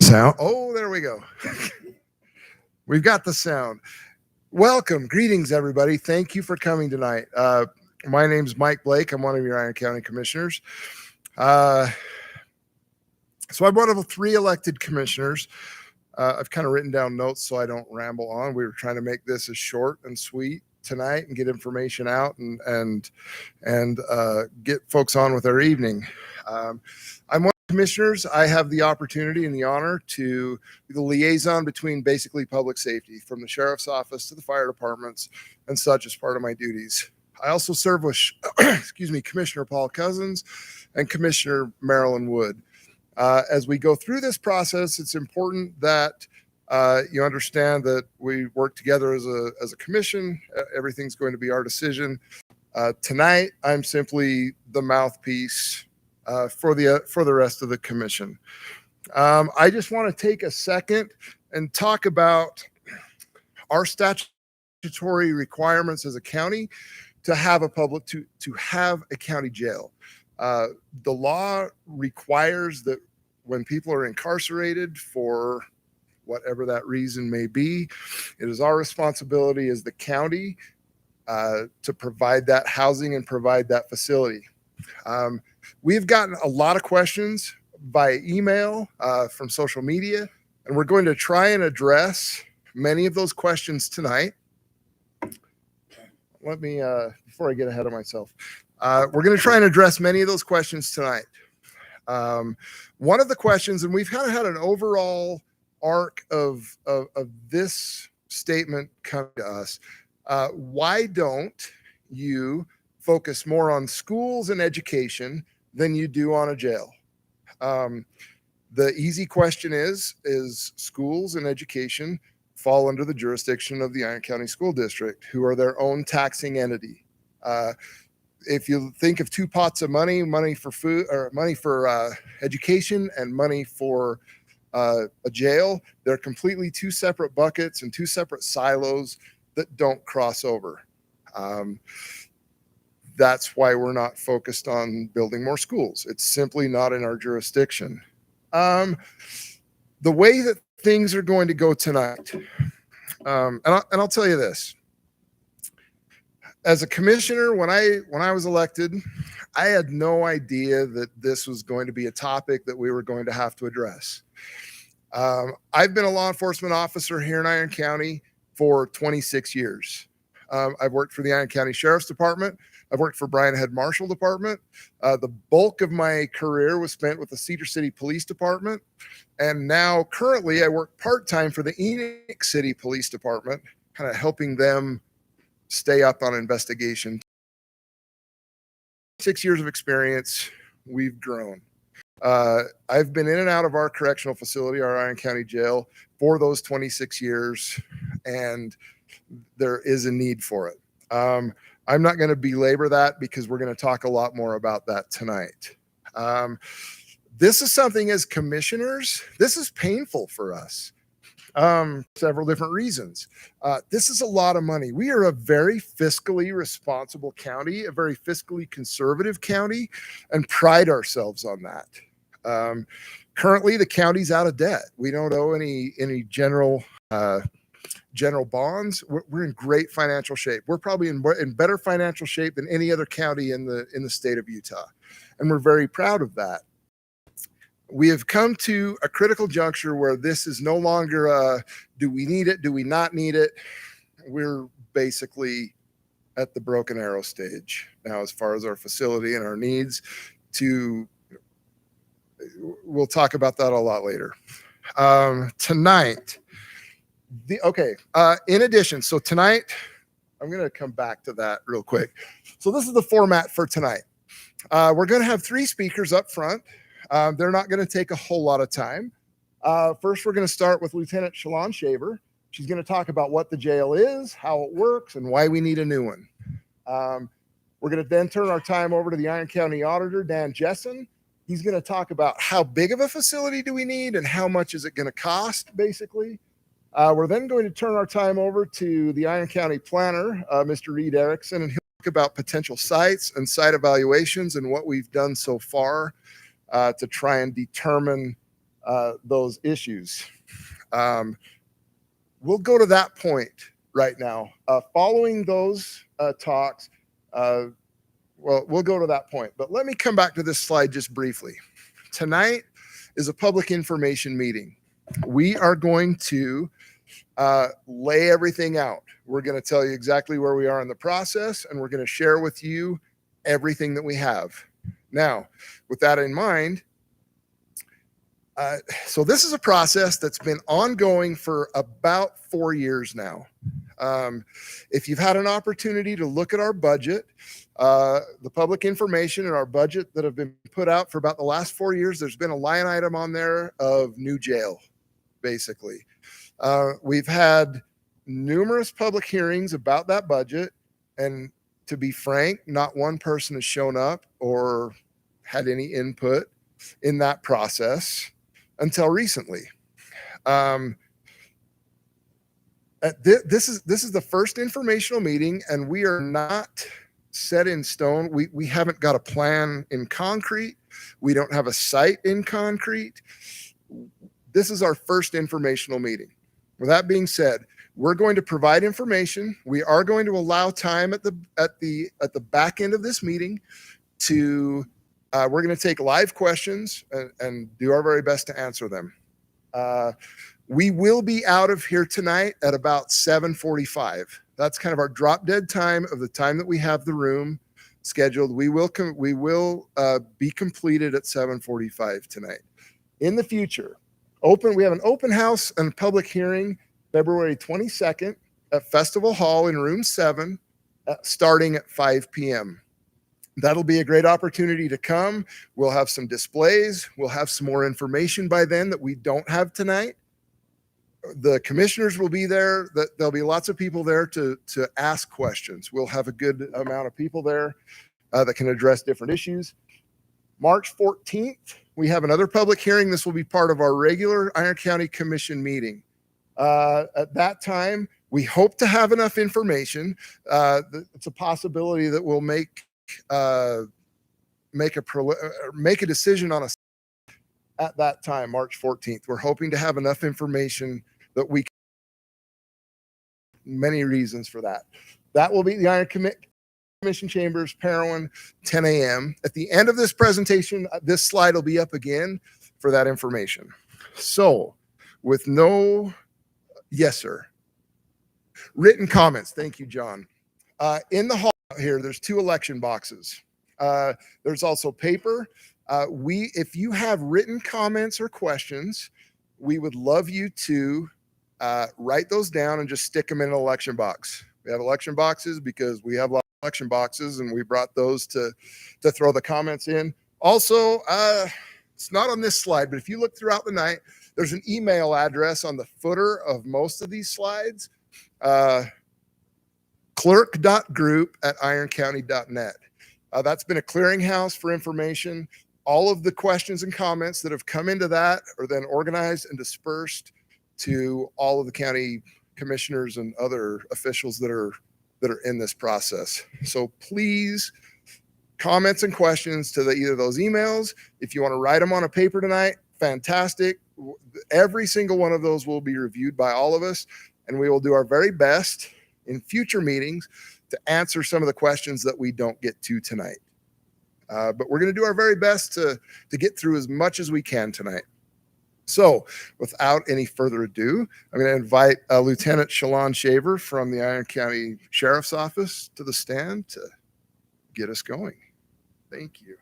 sound. Oh, there we go. We've got the sound. Welcome. Greetings, everybody. Thank you for coming tonight. My name's Mike Blake. I'm one of your Iron County Commissioners. So I'm one of the 3 elected commissioners. I've kind of written down notes so I don't ramble on. We were trying to make this as short and sweet tonight and get information out and get folks on with their evening. I'm one of the commissioners. I have the opportunity and the honor to be the liaison between basically public safety, from the sheriff's office to the fire departments and such, as part of my duties. I also serve with, Commissioner Paul Cousins and Commissioner Marilyn Wood. As we go through this process, it's important that you understand that we work together as a commission. Everything's going to be our decision. Tonight, I'm simply the mouthpiece for the rest of the commission. I just want to take a second and talk about our statutory requirements as a county to have to have a county jail. The law requires that when people are incarcerated for whatever that reason may be, it is our responsibility as the county to provide that housing and provide that facility. We've gotten a lot of questions by email, from social media, and we're going to try and address many of those questions tonight. Let me, before I get ahead of myself, we're going to try and address many of those questions tonight. One of the questions, and we've kind of had an overall arc of this statement come to us. Why don't you focus more on schools and education than you do on a jail? The easy question is schools and education fall under the jurisdiction of the Iron County School District, who are their own taxing entity. If you think of 2 pots of money for food, or money for education and money for a jail, they're completely 2 separate buckets and 2 separate silos that don't cross over. That's why we're not focused on building more schools. It's simply not in our jurisdiction. The way that things are going to go tonight, and I'll tell you this. As a commissioner, when I was elected, I had no idea that this was going to be a topic that we were going to have to address. I've been a law enforcement officer here in Iron County for 26 years. I've worked for the Iron County Sheriff's Department. I've worked for Bryan Head Marshal Department. The bulk of my career was spent with the Cedar City Police Department. And now currently I work part-time for the Enoch City Police Department, kind of helping them stay up on investigation. 6 years of experience, we've grown. I've been in and out of our correctional facility, our Iron County Jail, for those 26 years, and there is a need for it. I'm not going to belabor that because we're going to talk a lot more about that tonight. This is something, as commissioners, this is painful for us. Several different reasons. This is a lot of money. We are a very fiscally responsible county, a very fiscally conservative county, and pride ourselves on that. Currently, the county's out of debt. We don't owe any general bonds. We're in great financial shape. We're probably in better financial shape than any other county in the state of Utah, and we're very proud of that. We have come to a critical juncture where this is no longer do we need it, do we not need it? We're basically at the broken arrow stage now as far as our facility and our needs. We'll talk about that a lot later. Tonight, in addition, so tonight, I'm going to come back to that real quick. So this is the format for tonight. We're going to have 3 speakers up front. They're not going to take a whole lot of time. First, we're going to start with Lieutenant Shalon Shaver. She's going to talk about what the jail is, how it works, and why we need a new one. We're going to then turn our time over to the Iron County Auditor, Dan Jessen. He's going to talk about how big of a facility do we need and how much is it going to cost, basically. We're then going to turn our time over to the Iron County Planner, Mr. Reed Erickson, and he'll talk about potential sites and site evaluations and what we've done so far to try and determine those issues. We'll go to that point right now. Following those talks, well, we'll go to that point. But let me come back to this slide just briefly. Tonight is a public information meeting. We are going to lay everything out. We're going to tell you exactly where we are in the process, and we're going to share with you everything that we have. Now, with that in mind, so this is a process that's been ongoing for about 4 years now. If you've had an opportunity to look at our budget, the public information in our budget that have been put out for about the last 4 years, there's been a line item on there of new jail, basically. We've had numerous public hearings about that budget, and to be frank, not one person has shown up or had any input in that process until recently. This is the first informational meeting, and we are not set in stone. We haven't got a plan in concrete. We don't have a site in concrete. This is our first informational meeting. With that being said, we're going to provide information. We are going to allow time at the back end of this meeting to we're going to take live questions and do our very best to answer them. We will be out of here tonight at about 7:45. That's kind of our drop dead time of the time that we have the room scheduled. We will be completed at 7:45 tonight. In the future, we have an open house and public hearing February 22nd at Festival Hall in room 7, starting at 5 p.m. That'll be a great opportunity to come. We'll have some displays. We'll have some more information by then that we don't have tonight. The commissioners will be there. There'll be lots of people there to ask questions. We'll have a good amount of people there that can address different issues. March 14th, we have another public hearing. This will be part of our regular Iron County Commission meeting. At that time, we hope to have enough information. It's a possibility that we'll make a decision on at that time, March 14th. We're hoping to have enough information that we can, many reasons for that. That will be the Iron Commission Chambers, Parowan, 10 a.m. At the end of this presentation, this slide will be up again for that information. So with yes, sir. Written comments. Thank you, John. In the hall here, there's 2 election boxes. There's also paper. If you have written comments or questions, we would love you to write those down and just stick them in an election box. We have election boxes because we have a lot of election boxes, and we brought those to throw the comments in. Also, it's not on this slide, but if you look throughout the night, there's an email address on the footer of most of these slides, clerk.group@ironcounty.net. That's been a clearinghouse for information. All of the questions and comments that have come into that are then organized and dispersed to all of the county commissioners and other officials that are in this process. So please, comments and questions to either those emails. If you want to write them on a paper tonight, fantastic. Every single one of those will be reviewed by all of us, and we will do our very best in future meetings to answer some of the questions that we don't get to tonight. But we're going to do our very best to get through as much as we can tonight. So without any further ado, I'm going to invite Lieutenant Shalon Shaver from the Iron County Sheriff's Office to the stand to get us going. Thank you.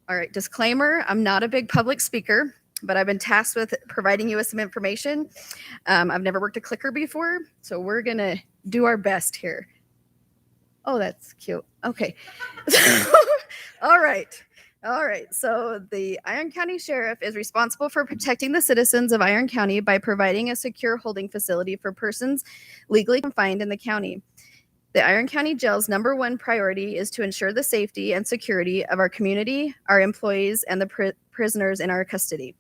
All right, disclaimer, I'm not a big public speaker, but I've been tasked with providing you with some information. I've never worked a clicker before, so we're going to do our best here. Oh, that's cute. Okay. All right. So the Iron County Sheriff is responsible for protecting the citizens of Iron County by providing a secure holding facility for persons legally confined in the county. The Iron County Jail's #1 priority is to ensure the safety and security of our community, our employees, and the prisoners in our custody.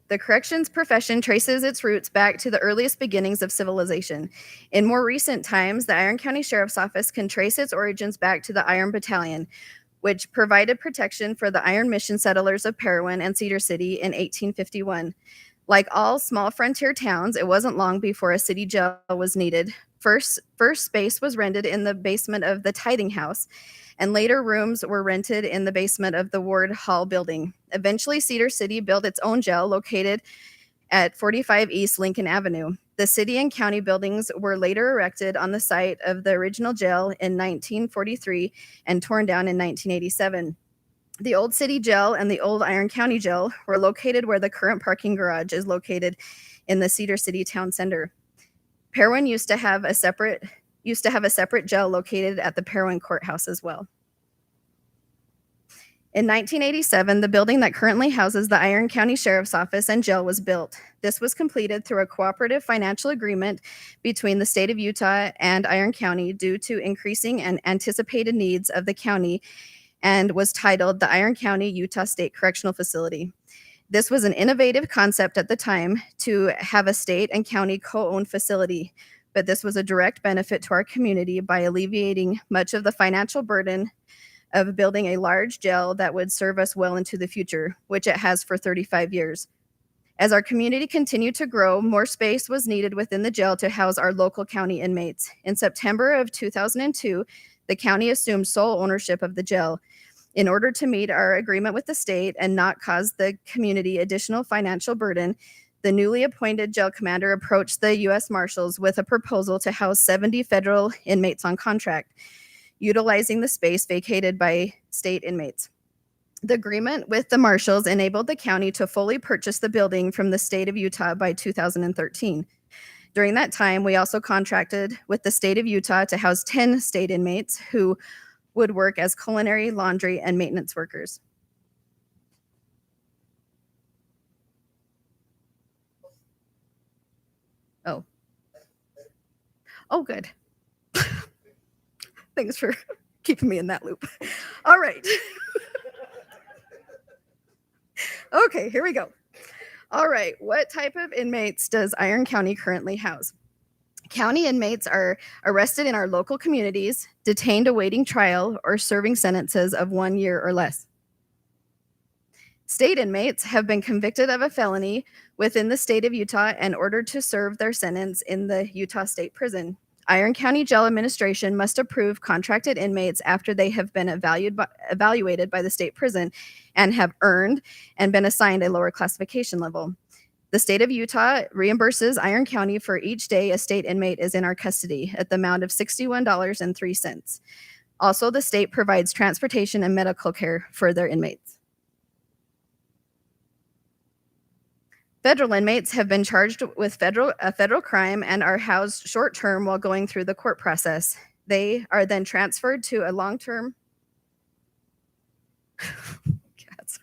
The corrections profession traces its roots back to the earliest beginnings of civilization. In more recent times, the Iron County Sheriff's Office can trace its origins back to the Iron Battalion, which provided protection for the Iron Mission settlers of Parowan and Cedar City in 1851. Like all small frontier towns, it wasn't long before a city jail was needed. First space was rented in the basement of the tithing house, and later rooms were rented in the basement of the Ward Hall building. Eventually, Cedar City built its own jail located at 45 East Lincoln Avenue. The city and county buildings were later erected on the site of the original jail in 1943 and torn down in 1987. The old city jail and the old Iron County jail were located where the current parking garage is located in the Cedar City town center. Parowan used to have a separate jail located at the Parowan courthouse as well. In 1987, the building that currently houses the Iron County Sheriff's Office and jail was built. This was completed through a cooperative financial agreement between the state of Utah and Iron County due to increasing and anticipated needs of the county, and was titled the Iron County Utah State Correctional Facility. This was an innovative concept at the time to have a state and county co-owned facility, but this was a direct benefit to our community by alleviating much of the financial burden of building a large jail that would serve us well into the future, which it has for 35 years. As our community continued to grow, more space was needed within the jail to house our local county inmates. In September of 2002, the county assumed sole ownership of the jail. In order to meet our agreement with the state and not cause the community additional financial burden, the newly appointed jail commander approached the U.S. Marshals with a proposal to house 70 federal inmates on contract, utilizing the space vacated by state inmates. The agreement with the Marshals enabled the county to fully purchase the building from the state of Utah by 2013. During that time, we also contracted with the state of Utah to house 10 state inmates who would work as culinary, laundry, and maintenance workers. Oh, good. Thanks for keeping me in that loop. All right. Okay, here we go. All right, what type of inmates does Iron County currently house? County inmates are arrested in our local communities, detained awaiting trial, or serving sentences of 1 year or less. State inmates have been convicted of a felony within the state of Utah and ordered to serve their sentence in the Utah State Prison. Iron County Jail Administration must approve contracted inmates after they have been evaluated by the state prison and have earned and been assigned a lower classification level. The state of Utah reimburses Iron County for each day a state inmate is in our custody at the amount of $61.03. Also, the state provides transportation and medical care for their inmates. Federal inmates have been charged with a federal crime and are housed short-term while going through the court process. They are then transferred to a long-term.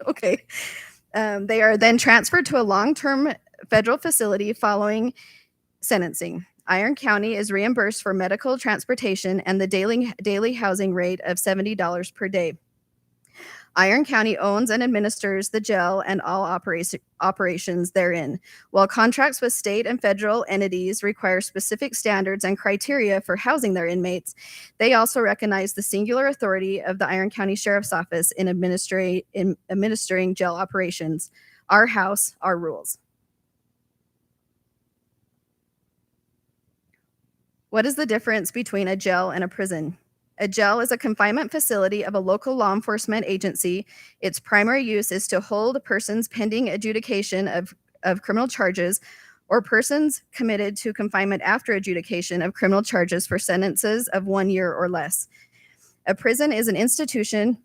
Okay. They are then transferred to a long-term federal facility following sentencing. Iron County is reimbursed for medical transportation and the daily housing rate of $70 per day. Iron County owns and administers the jail and all operations therein. While contracts with state and federal entities require specific standards and criteria for housing their inmates, they also recognize the singular authority of the Iron County Sheriff's Office in administering jail operations. Our house, our rules. What is the difference between a jail and a prison? A jail is a confinement facility of a local law enforcement agency. Its primary use is to hold persons pending adjudication of criminal charges or persons committed to confinement after adjudication of criminal charges for sentences of 1 year or less. A prison is an institution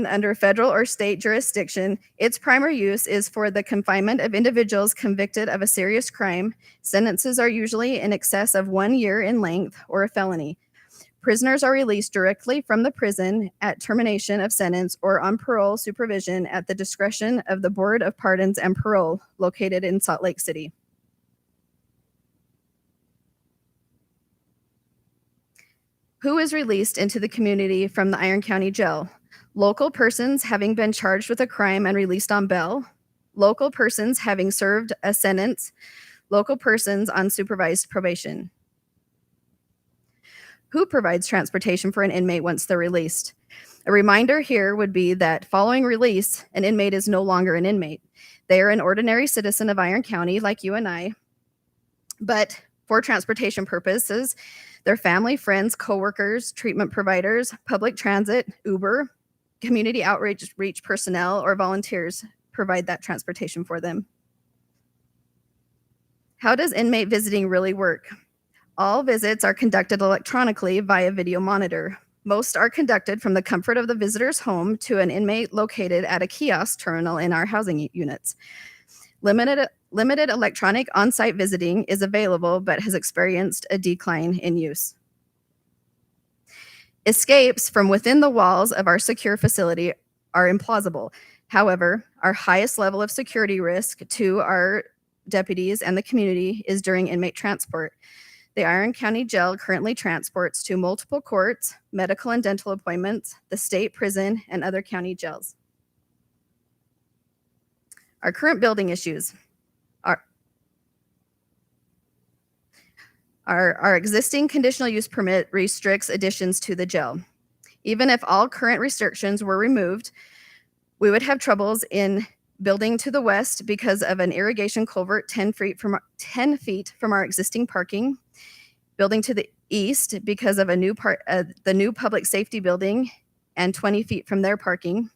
under federal or state jurisdiction. Its primary use is for the confinement of individuals convicted of a serious crime. Sentences are usually in excess of 1 year in length or a felony. Prisoners are released directly from the prison at termination of sentence or on parole supervision at the discretion of the Board of Pardons and Parole located in Salt Lake City. Who is released into the community from the Iron County Jail? local persons having been charged with a crime and released on bail, local persons having served a sentence, local persons on supervised probation. Who provides transportation for an inmate once they're released? A reminder here would be that following release, an inmate is no longer an inmate. They are an ordinary citizen of Iron County, like you and I, but for transportation purposes, their family, friends, coworkers, treatment providers, public transit, Uber, community outreach personnel, or volunteers provide that transportation for them. How does inmate visiting really work? All visits are conducted electronically via video monitor. Most are conducted from the comfort of the visitor's home to an inmate located at a kiosk terminal in our housing units. Limited electronic on-site visiting is available but has experienced a decline in use. Escapes from within the walls of our secure facility are implausible. However, our highest level of security risk to our deputies and the community is during inmate transport. The Iron County Jail currently transports to multiple courts, medical and dental appointments, the state prison, and other county jails. Our current building issues. Our existing conditional use permit restricts additions to the jail. Even if all current restrictions were removed, we would have troubles in building to the west because of an irrigation culvert 10 feet from our existing parking, building to the east because of the new public safety building and 20 feet from their parking,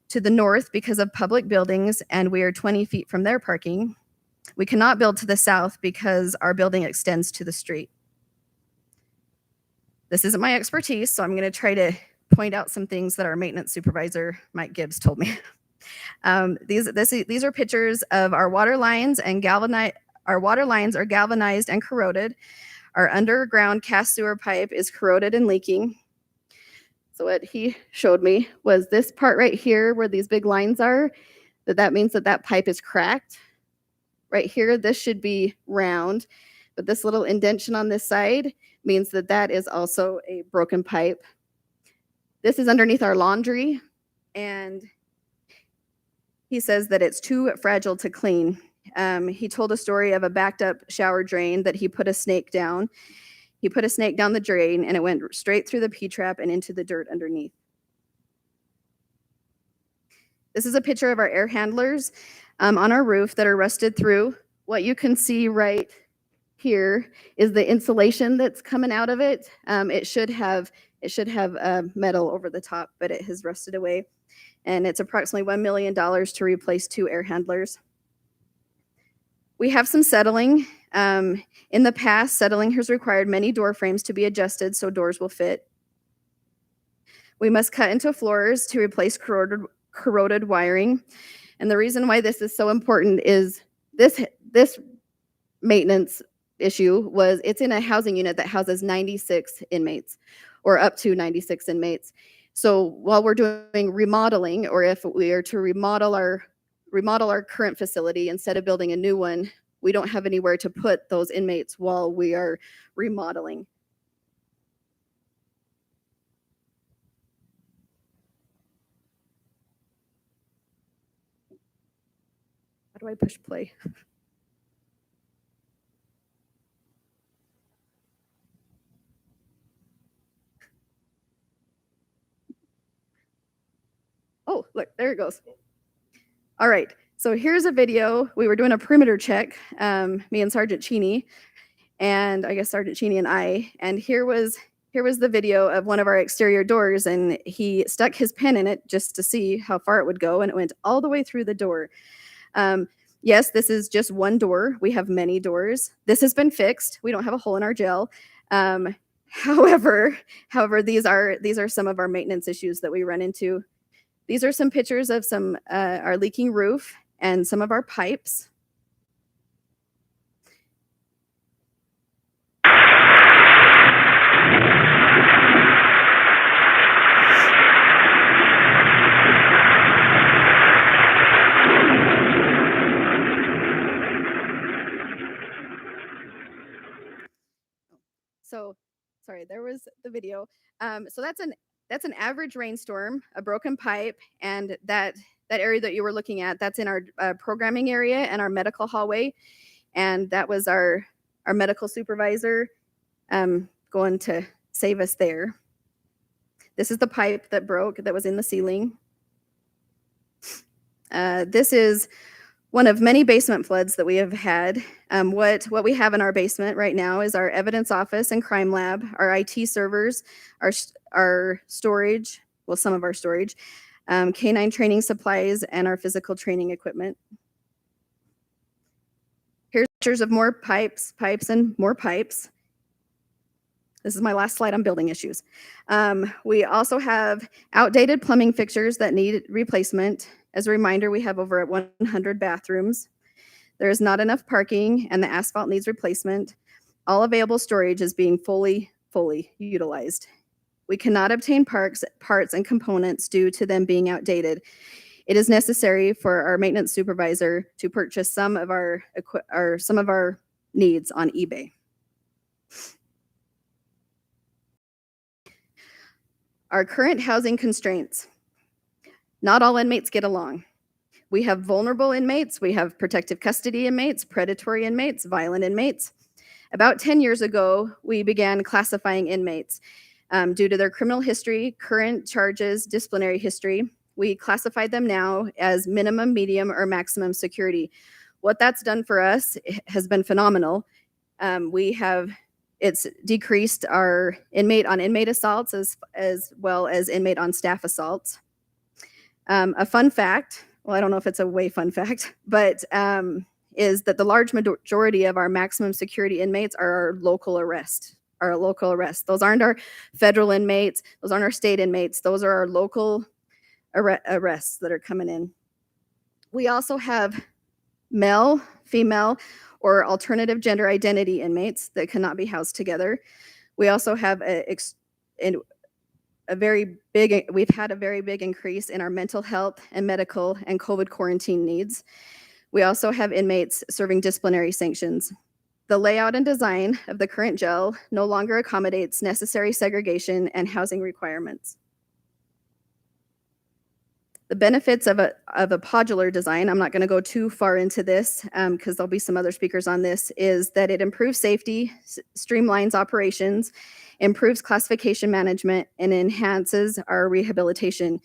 to the north because of public buildings and we are 20 feet from their parking. We cannot build to the south because our building extends to the street. This isn't my expertise, so I'm going to try to point out some things that our maintenance supervisor, Mike Gibbs, told me. These are pictures of our water lines and our water lines are galvanized and corroded. Our underground cast sewer pipe is corroded and leaking. So what he showed me was this part right here where these big lines are, that means that pipe is cracked. Right here, this should be round, but this little indentation on this side means that is also a broken pipe. This is underneath our laundry, and he says that it's too fragile to clean. He told a story of a backed up shower drain that he put a snake down. He put a snake down the drain, and it went straight through the P-trap and into the dirt underneath. This is a picture of our air handlers on our roof that are rusted through. What you can see right here is the insulation that's coming out of it. It should have metal over the top, but it has rusted away. And it's approximately $1 million to replace 2 air handlers. We have some settling. In the past, settling has required many door frames to be adjusted so doors will fit. We must cut into floors to replace corroded wiring. And the reason why this is so important is this maintenance issue was it's in a housing unit that houses 96 inmates or up to 96 inmates. So while we're doing remodeling, or if we are to remodel our current facility instead of building a new one, we don't have anywhere to put those inmates while we are remodeling. How do I push play? Oh, look, there it goes. All right, so here's a video. We were doing a perimeter check, me and Sergeant Cheney, and I guess Sergeant Cheney and I, and here was the video of one of our exterior doors, and he stuck his pen in it just to see how far it would go, and it went all the way through the door. Yes, this is just one door. We have many doors. This has been fixed. We don't have a hole in our jail. However, these are some of our maintenance issues that we run into. These are some pictures of our leaking roof and some of our pipes. So, sorry, there was the video. So that's That's an average rainstorm, a broken pipe, and that area that you were looking at, that's in our programming area and our medical hallway. And that was our medical supervisor going to save us there. This is the pipe that broke that was in the ceiling. This is one of many basement floods that we have had. What we have in our basement right now is our evidence office and crime lab, our IT servers, our storage, well, some of our storage, canine training supplies, and our physical training equipment. Here's pictures of more pipes, and more pipes. This is my last slide on building issues. We also have outdated plumbing fixtures that need replacement. As a reminder, we have over 100 bathrooms. There is not enough parking, and the asphalt needs replacement. All available storage is being fully utilized. We cannot obtain parts and components due to them being outdated. It is necessary for our maintenance supervisor to purchase some of our needs on eBay. Our current housing constraints. Not all inmates get along. We have vulnerable inmates, we have protective custody inmates, predatory inmates, violent inmates. About 10 years ago, we began classifying inmates due to their criminal history, current charges, disciplinary history. We classified them now as minimum, medium, or maximum security. What that's done for us has been phenomenal. It's decreased our inmate on inmate assaults as well as inmate on staff assaults. A fun fact, well, I don't know if it's a way fun fact, but is that the large majority of our maximum security inmates are our local arrest. Those aren't our federal inmates. Those aren't our state inmates. Those are our local arrests that are coming in. We also have male, female, or alternative gender identity inmates that cannot be housed together. We also have we've had a very big increase in our mental health and medical and COVID quarantine needs. We also have inmates serving disciplinary sanctions. The layout and design of the current jail no longer accommodates necessary segregation and housing requirements. The benefits of a podular design, I'm not going to go too far into this because there'll be some other speakers on this, is that it improves safety, streamlines operations, improves classification management, and enhances our rehabilitation.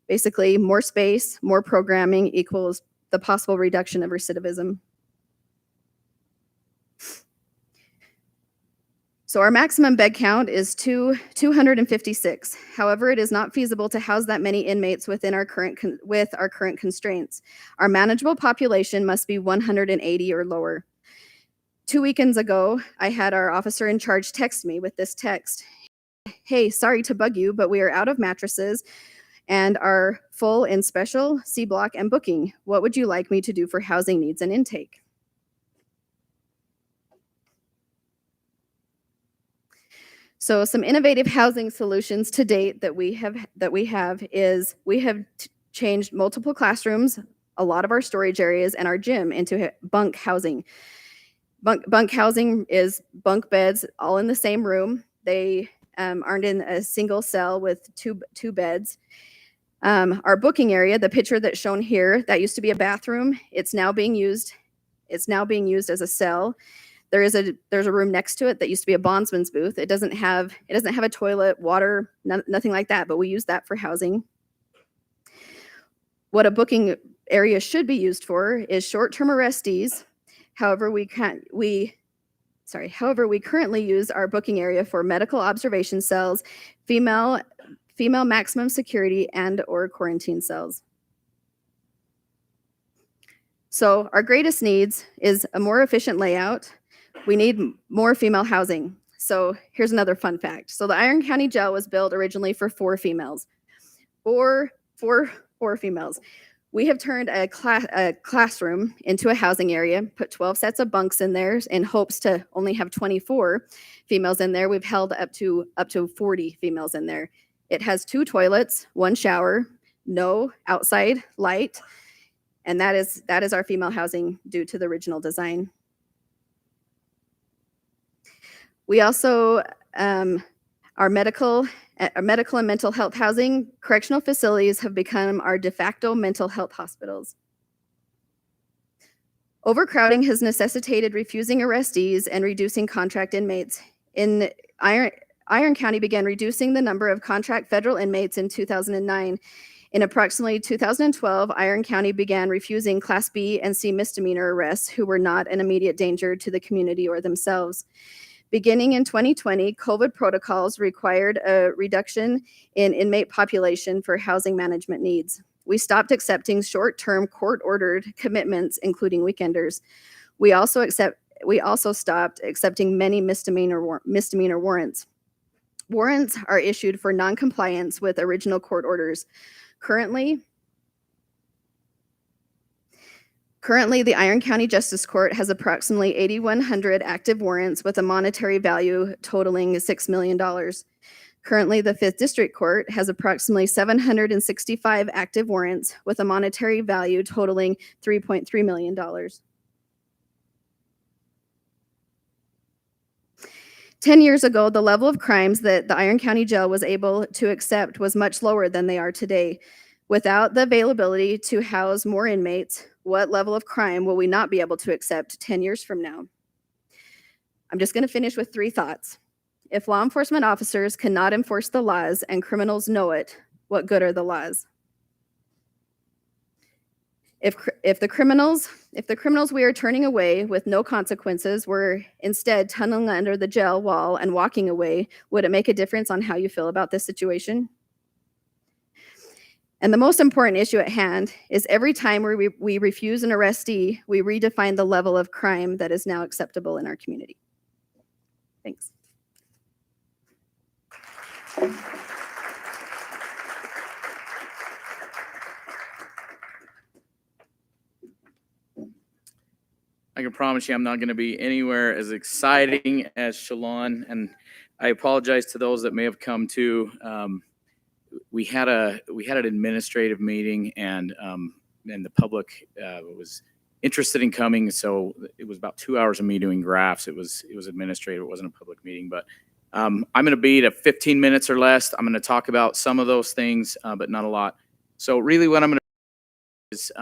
Basically, more space, more programming equals the possible reduction of recidivism. So our maximum bed count is 256. However, it is not feasible to house that many inmates with our current constraints. Our manageable population must be 180 or lower. 2 weekends ago, I had our officer in charge text me with this text. Hey, sorry to bug you, but we are out of mattresses and are full in special, C block, and booking. What would you like me to do for housing needs and intake? So some innovative housing solutions to date that we have is we have changed multiple classrooms, a lot of our storage areas, and our gym into bunk housing. Bunk housing is bunk beds all in the same room. They aren't in a single cell with two beds. Our booking area, the picture that's shown here, that used to be a bathroom. It's now being used as a cell. There's a room next to it that used to be a bondsman's booth. It doesn't have a toilet, water, nothing like that, but we use that for housing. What a booking area should be used for is short-term arrestees. However, we currently use our booking area for medical observation cells, female maximum security, and or quarantine cells. So our greatest needs is a more efficient layout. We need more female housing. So here's another fun fact. So the Iron County Jail was built originally for 4 females. Four females. We have turned a classroom into a housing area, put 12 sets of bunks in there in hopes to only have 24 females in there. We've held up to 40 females in there. It has 2 toilets, 1 shower, no outside light, and that is our female housing due to the original design. We also, our medical medical and mental health housing, correctional facilities have become our de facto mental health hospitals. Overcrowding has necessitated refusing arrestees and reducing contract inmates. In Iron County began reducing the number of contract federal inmates in 2009. In approximately 2012, Iron County began refusing Class B and C misdemeanor arrests who were not an immediate danger to the community or themselves. Beginning in 2020, COVID protocols required a reduction in inmate population for housing management needs. We stopped accepting short-term court-ordered commitments, including weekenders. We also stopped accepting many misdemeanor warrants. Warrants are issued for noncompliance with original court orders. Currently, the Iron County Justice Court has approximately 8,100 active warrants with a monetary value totaling $6 million. Currently, the 5th District Court has approximately 765 active warrants with a monetary value totaling $3.3 million. 10 years ago, the level of crimes that the Iron County Jail was able to accept was much lower than they are today. Without the availability to house more inmates, what level of crime will we not be able to accept 10 years from now? I'm just going to finish with 3 thoughts. If law enforcement officers cannot enforce the laws and criminals know it, what good are the laws? If the criminals we are turning away with no consequences were instead tunneling under the jail wall and walking away, would it make a difference on how you feel about this situation? And the most important issue at hand is every time we refuse an arrestee, we redefine the level of crime that is now acceptable in our community. Thanks. I can promise you I'm not going to be anywhere as exciting as Shalon, and I apologize to those that may have come to. We had an administrative meeting, and the public was interested in coming, so it was about 2 hours of me doing graphs. It was administrative. It wasn't a public meeting, but I'm going to be at 15 minutes or less. I'm going to talk about some of those things, but not a lot. So really, what I'm going to do is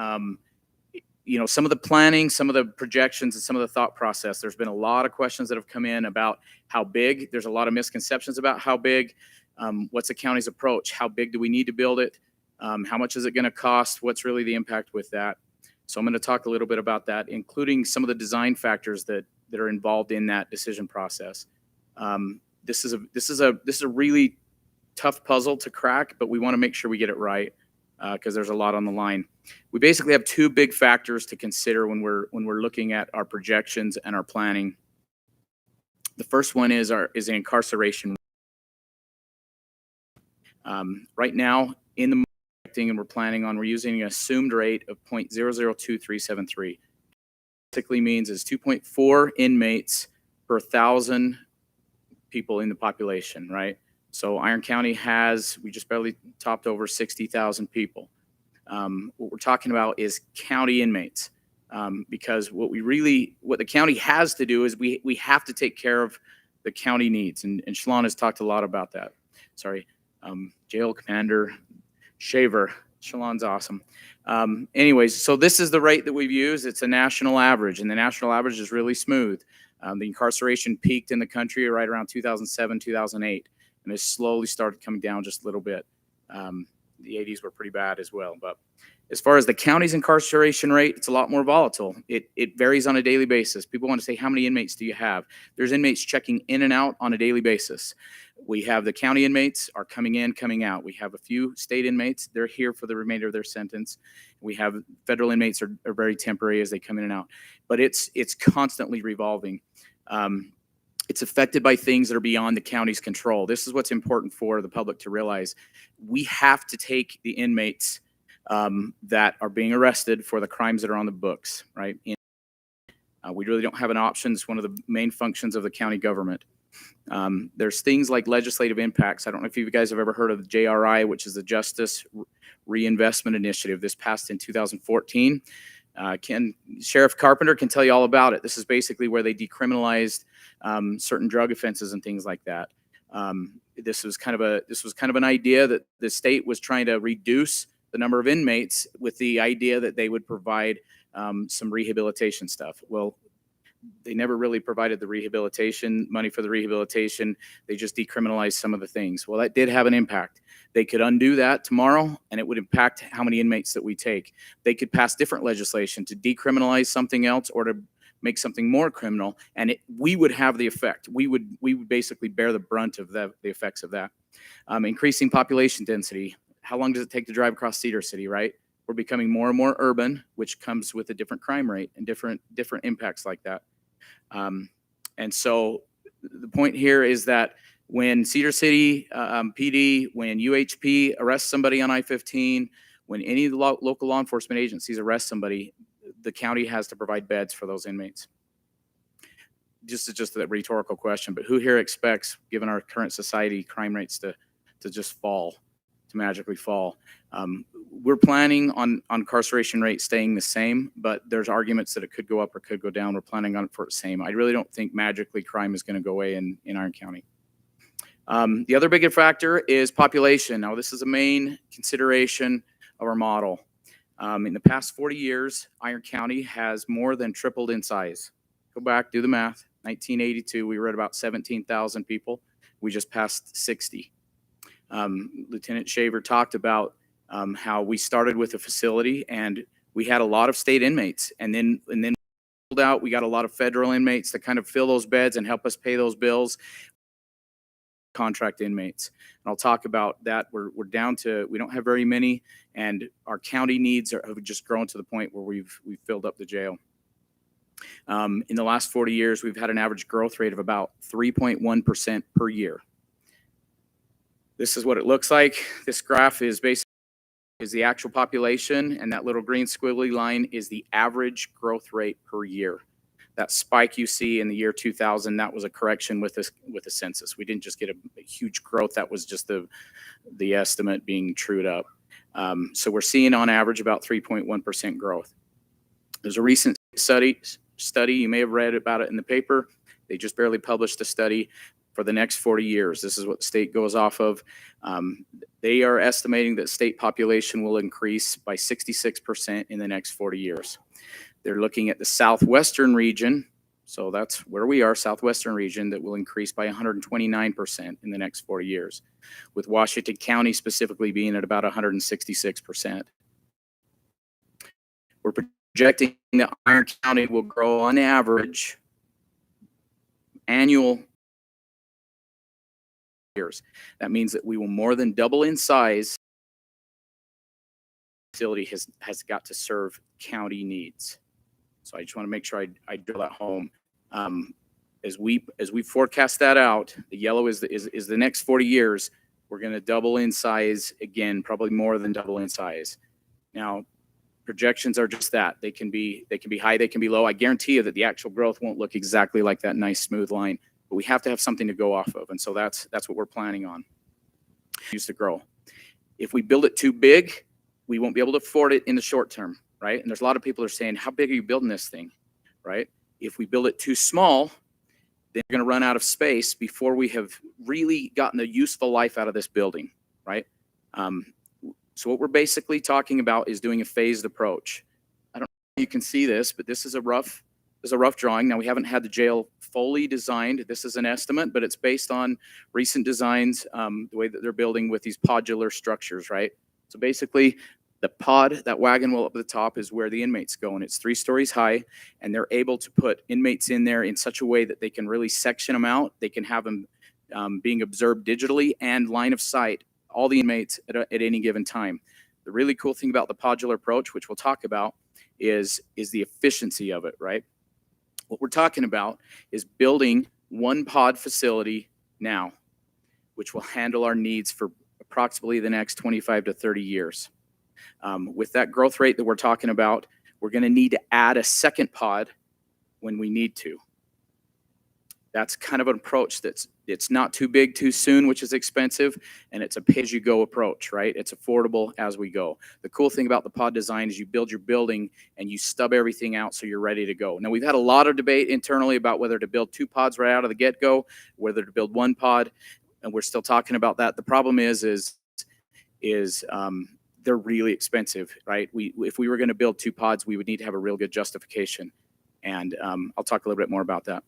some of the planning, some of the projections, and some of the thought process. There's been a lot of questions that have come in about how big. There's a lot of misconceptions about how big. What's the county's approach? How big do we need to build it? How much is it going to cost? What's really the impact with that? So I'm going to talk a little bit about that, including some of the design factors that are involved in that decision process. This is a really tough puzzle to crack, but we want to make sure we get it right because there's a lot on the line. We basically have 2 big factors to consider when we're looking at our projections and our planning. The first one is the incarceration. Right now in the projecting, and we're using an assumed rate of 0.002373. Basically means is 2.4 inmates per 1,000 people in the population, right? So Iron County we just barely topped over 60,000 people. What we're talking about is county inmates, because what the county has to do is we have to take care of the county needs, and Shalon has talked a lot about that. Sorry, Jail Commander Shaver. Shalon's awesome. Anyways, so this is the rate that we've used. It's a national average, and the national average is really smooth. The incarceration peaked in the country right around 2007, 2008, and it slowly started coming down just a little bit. The 80s were pretty bad as well. But as far as the county's incarceration rate, it's a lot more volatile. It varies on a daily basis. People want to say, how many inmates do you have? There's inmates checking in and out on a daily basis. We have the county inmates are coming in, coming out. We have a few state inmates. They're here for the remainder of their sentence. We have federal inmates are very temporary as they come in and out. But it's constantly revolving. It's affected by things that are beyond the county's control. This is what's important for the public to realize. We have to take the inmates that are being arrested for the crimes that are on the books, right? We really don't have an option. It's one of the main functions of the county government. There's things like legislative impacts. I don't know if you guys have ever heard of the JRI, which is the Justice Reinvestment Initiative. This passed in 2014. Sheriff Carpenter can tell you all about it. This is basically where they decriminalized certain drug offenses and things like that. This was kind of an idea that the state was trying to reduce the number of inmates with the idea that they would provide some rehabilitation stuff. Well, they never really provided the rehabilitation money for the rehabilitation. They just decriminalized some of the things. Well, that did have an impact. They could undo that tomorrow, and it would impact how many inmates that we take. They could pass different legislation to decriminalize something else or to make something more criminal, and we would have the effect. We would basically bear the brunt of the effects of that. Increasing population density. How long does it take to drive across Cedar City, right? We're becoming more and more urban, which comes with a different crime rate and different impacts like that. And so the point here is that when Cedar City PD, when UHP arrests somebody on I-15, when any of the local law enforcement agencies arrest somebody, the county has to provide beds for those inmates. Just a rhetorical question, but who here expects, given our current society, crime rates to just fall, to magically fall? We're planning on incarceration rate staying the same, but there's arguments that it could go up or could go down. We're planning on it for the same. I really don't think magically crime is going to go away in Iron County. The other bigger factor is population. Now, this is a main consideration of our model. In the past 40 years, Iron County has more than tripled in size. Go back, do the math. 1982, we were at about 17,000 people. We just passed 60. Lieutenant Shaver talked about how we started with a facility and we had a lot of state inmates, and then out we got a lot of federal inmates to kind of fill those beds and help us pay those bills. Contract inmates, and I'll talk about that. We're down to, we don't have very many, and our county needs have just grown to the point where we've filled up the jail. In the last 40 years, we've had an average growth rate of about 3.1% per year. This is what it looks like. This graph is basically the actual population, and that little green squiggly line is the average growth rate per year. That spike you see in the year 2000, that was a correction with the census. We didn't just get a huge growth. That was just the estimate being trued up. So we're seeing on average about 3.1% growth. There's a recent study, you may have read about it in the paper. They just barely published a study for the next 40 years. This is what the state goes off of. They are estimating that state population will increase by 66% in the next 40 years. They're looking at the southwestern region, so that's where we are, southwestern region, that will increase by 129% in the next 40 years, with Washington County specifically being at about 166%. We're projecting that Iron County will grow on average annual years. That means that we will more than double in size. Facility has got to serve county needs. So I just want to make sure I drill that home. As we forecast that out, the yellow is the next 40 years. We're going to double in size again, probably more than double in size. Now, projections are just that. They can be high, they can be low. I guarantee you that the actual growth won't look exactly like that nice smooth line, but we have to have something to go off of, and so that's what we're planning on. Use to grow. If we build it too big, we won't be able to afford it in the short term, right? And there's a lot of people are saying, how big are you building this thing, right? If we build it too small, then we're going to run out of space before we have really gotten the useful life out of this building, right? So what we're basically talking about is doing a phased approach. I don't know if you can see this, but this is a rough drawing. Now, we haven't had the jail fully designed. This is an estimate, but it's based on recent designs, the way that they're building with these podular structures, right? So basically, the pod, that wagon wheel up at the top, is where the inmates go, and it's 3 stories high, and they're able to put inmates in there in such a way that they can really section them out. They can have them being observed digitally and line of sight, all the inmates at any given time. The really cool thing about the podular approach, which we'll talk about, is the efficiency of it, right? What we're talking about is building one pod facility now, which will handle our needs for approximately the next 25 to 30 years. With that growth rate that we're talking about, we're going to need to add a second pod when we need to. That's kind of an approach it's not too big too soon, which is expensive, and it's a pay-as-you-go approach, right? It's affordable as we go. The cool thing about the pod design is you build your building and you stub everything out so you're ready to go. Now, we've had a lot of debate internally about whether to build 2 pods right out of the get-go, whether to build 1 pod. and we're still talking about that. The problem is they're really expensive, right? If we were going to build 2 pods, we would need to have a real good justification, and I'll talk a little bit more about that.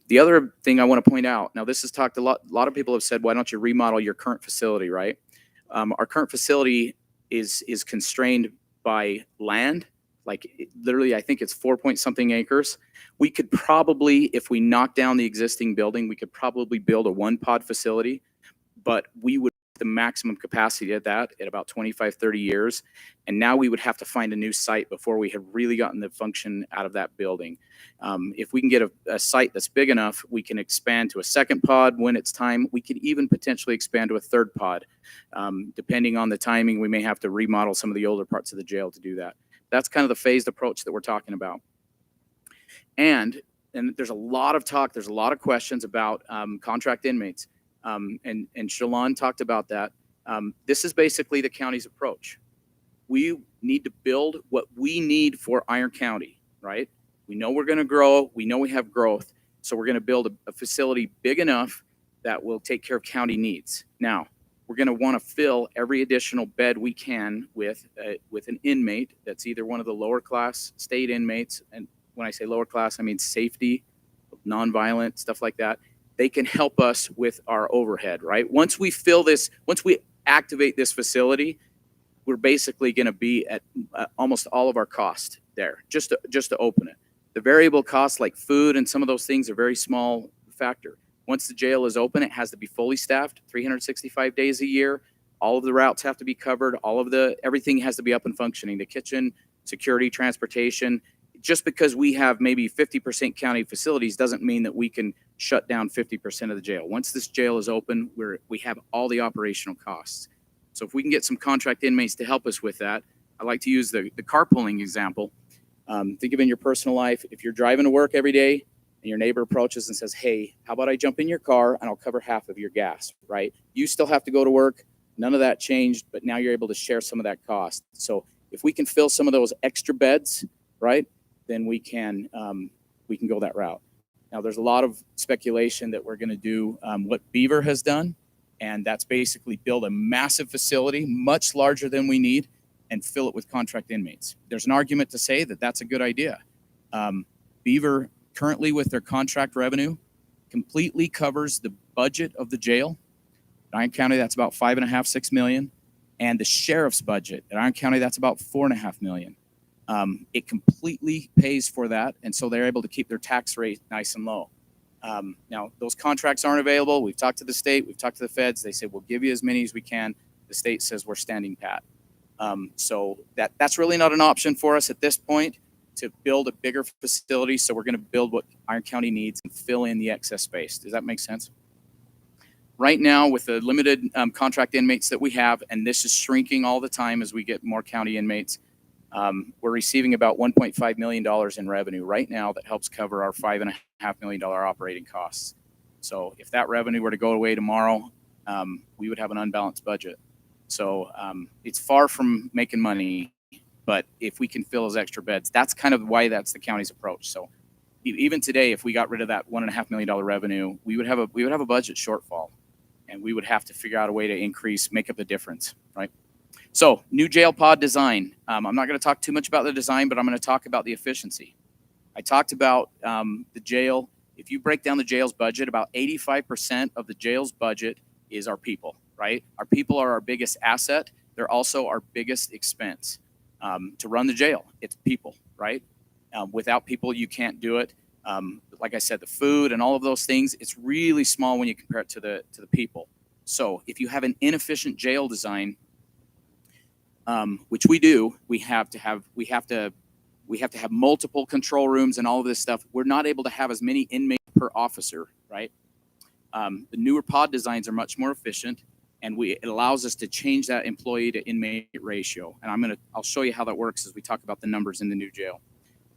The other thing I want to point out, now this is talked a lot of people have said, why don't you remodel your current facility, right? Our current facility is constrained by land, like literally, I think it's 4-point-something acres. We could probably, if we knock down the existing building, we could probably build a 1-pod facility, but we would the maximum capacity at that at about 25, 30 years. And now we would have to find a new site before we have really gotten the function out of that building. If we can get a site that's big enough, we can expand to a 2nd pod when it's time. We could even potentially expand to a 3rd pod. Depending on the timing, we may have to remodel some of the older parts of the jail to do that. That's kind of the phased approach that we're talking about. And there's a lot of talk, there's a lot of questions about contract inmates. And Shalon talked about that. This is basically the county's approach. We need to build what we need for Iron County, right? We know we're going to grow. We know we have growth. So we're going to build a facility big enough that will take care of county needs. Now, we're going to want to fill every additional bed we can with an inmate that's either one of the lower class state inmates. And when I say lower class, I mean safety, nonviolent, stuff like that. They can help us with our overhead, right? Once we activate this facility, we're basically going to be at almost all of our cost there, just to open it. The variable costs like food and some of those things are very small factor. Once the jail is open, it has to be fully staffed 365 days a year. All of the routes have to be covered. Everything has to be up and functioning. The kitchen, security, transportation. Just because we have maybe 50% county facilities doesn't mean that we can shut down 50% of the jail. Once this jail is open, we have all the operational costs. So if we can get some contract inmates to help us with that, I like to use the carpooling example. Think of in your personal life, if you're driving to work every day and your neighbor approaches and says, hey, how about I jump in your car and I'll cover half of your gas, right? You still have to go to work. None of that changed, but now you're able to share some of that cost. So if we can fill some of those extra beds, right, then we can go that route. Now, there's a lot of speculation that we're going to do what Beaver has done, and that's basically build a massive facility, much larger than we need, and fill it with contract inmates. There's an argument to say that that's a good idea. Beaver, currently with their contract revenue, completely covers the budget of the jail. In Iron County, that's about $5.5, $6 million, and the sheriff's budget in Iron County, that's about $4.5 million. It completely pays for that, and so they're able to keep their tax rate nice and low. Now, those contracts aren't available. We've talked to the state. We've talked to the feds. They say, we'll give you as many as we can. The state says we're standing pat. So that's really not an option for us at this point to build a bigger facility. So we're going to build what Iron County needs and fill in the excess space. Does that make sense? Right now, with the limited contract inmates that we have, and this is shrinking all the time as we get more county inmates, we're receiving about $1.5 million in revenue right now that helps cover our $5.5 million operating costs. So if that revenue were to go away tomorrow, we would have an unbalanced budget. So it's far from making money, but if we can fill those extra beds, that's kind of why that's the county's approach. So even today, if we got rid of that $1.5 million revenue, we would have a budget shortfall, and we would have to figure out a way to make up the difference, right? So new jail pod design. I'm not going to talk too much about the design, but I'm going to talk about the efficiency. I talked about the jail. If you break down the jail's budget, about 85% of the jail's budget is our people, right? Our people are our biggest asset. They're also our biggest expense. To run the jail, it's people, right? Without people, you can't do it. Like I said, the food and all of those things, it's really small when you compare it to the people. So if you have an inefficient jail design, which we do, we have to have multiple control rooms and all of this stuff. We're not able to have as many inmates per officer, right? The newer pod designs are much more efficient, and it allows us to change that employee to inmate ratio. And I'll show you how that works as we talk about the numbers in the new jail.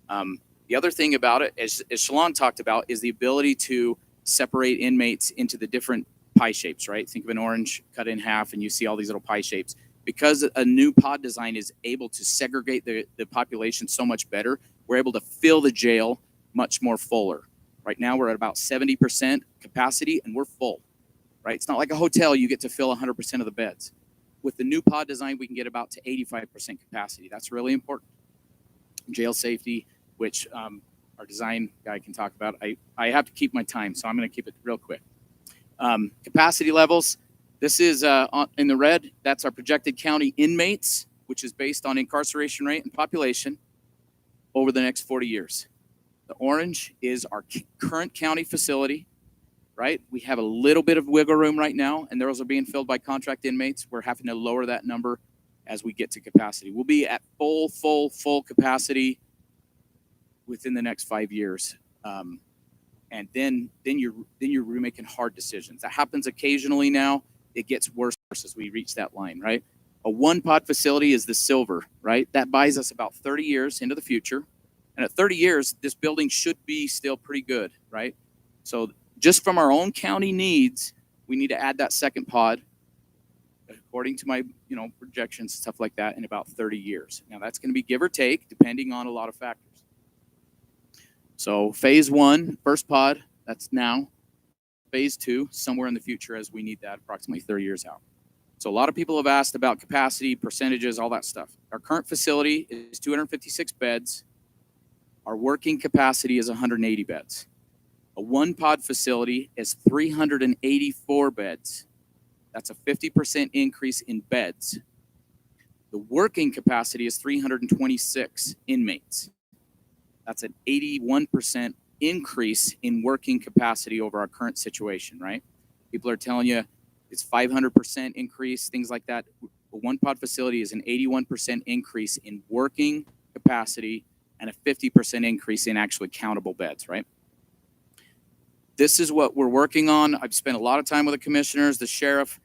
The other thing about it, as Shalon talked about, is the ability to separate inmates into the different pie shapes, right? Think of an orange cut in half, and you see all these little pie shapes. Because a new pod design is able to segregate the population so much better, we're able to fill the jail much more fuller. Right now, we're at about 70% capacity, and we're full. right? It's not like a hotel, you get to fill 100% of the beds. With the new pod design, we can get about to 85% capacity. That's really important. Jail safety, which our design guy can talk about. I have to keep my time, so I'm going to keep it real quick. Capacity levels. This is in the red. That's our projected county inmates, which is based on incarceration rate and population over the next 40 years. The orange is our current county facility, right? We have a little bit of wiggle room right now, and those are being filled by contract inmates. We're having to lower that number as we get to capacity. We'll be at full capacity within the next 5 years. And then you're making hard decisions. That happens occasionally now. It gets worse as we reach that line, right? A one pod facility is the silver, right? That buys us about 30 years into the future. And at 30 years, this building should be still pretty good, right? So just from our own county needs, we need to add that second pod, according to my projections, stuff like that, in about 30 years. Now that's going to be give or take, depending on a lot of factors. So phase one, first pod, that's now. Phase two, somewhere in the future, as we need that approximately 30 years out. So a lot of people have asked about capacity, percentages, all that stuff. Our current facility is 256 beds. Our working capacity is 180 beds. A one pod facility is 384 beds. That's a 50% increase in beds. The working capacity is 326 inmates. That's an 81% increase in working capacity over our current situation, right? People are telling you it's 500% increase, things like that. A one pod facility is an 81% increase in working capacity and a 50% increase in actually countable beds, right? This is what we're working on. I've spent a lot of time with the commissioners, the sheriff.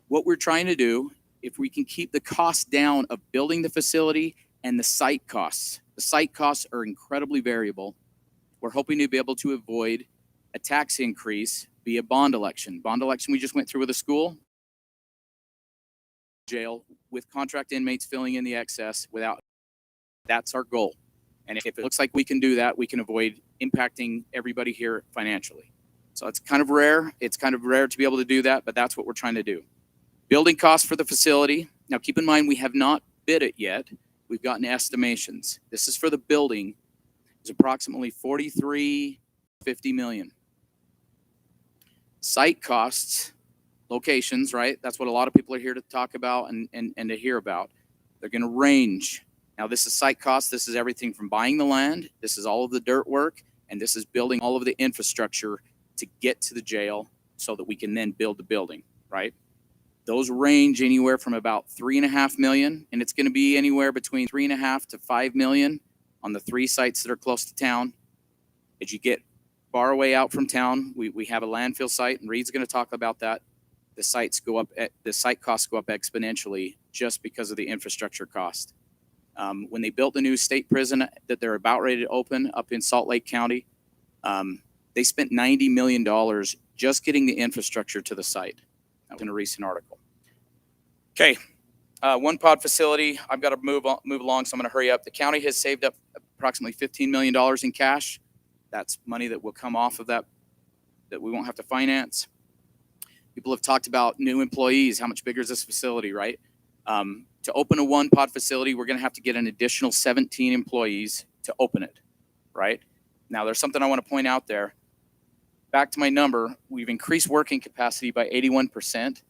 What we're trying to do, if we can keep the cost down of building the facility and the site costs. The site costs are incredibly variable. We're hoping to be able to avoid a tax increase via bond election. Bond election we just went through with a school. Jail with contract inmates filling in the excess without. That's our goal. And if it looks like we can do that, we can avoid impacting everybody here financially. So it's kind of rare. It's kind of rare to be able to do that, but that's what we're trying to do. Building costs for the facility. Now keep in mind, we have not bid it yet. We've gotten estimations. This is for the building. It's approximately $43.50 million. Site costs, locations, right? That's what a lot of people are here to talk about and to hear about. They're going to range. Now, this is site costs. This is everything from buying the land. This is all of the dirt work. And this is building all of the infrastructure to get to the jail so that we can then build the building, right? Those range anywhere from about $3.5 million, and it's going to be anywhere between $3.5 to $5 million on the 3 sites that are close to town. As you get far away out from town, we have a landfill site, and Reed's going to talk about that. The site costs go up exponentially just because of the infrastructure cost. When they built the new state prison that they're about ready to open up in Salt Lake County, they spent $90 million just getting the infrastructure to the site. That was in a recent article. Okay, one pod facility. I've got to move along, so I'm going to hurry up. The county has saved up approximately $15 million in cash. That's money that will come off of that we won't have to finance. People have talked about new employees. How much bigger is this facility, right? To open a one pod facility, we're going to have to get an additional 17 employees to open it, right? Now, there's something I want to point out there. Back to my number, we've increased working capacity by 81%,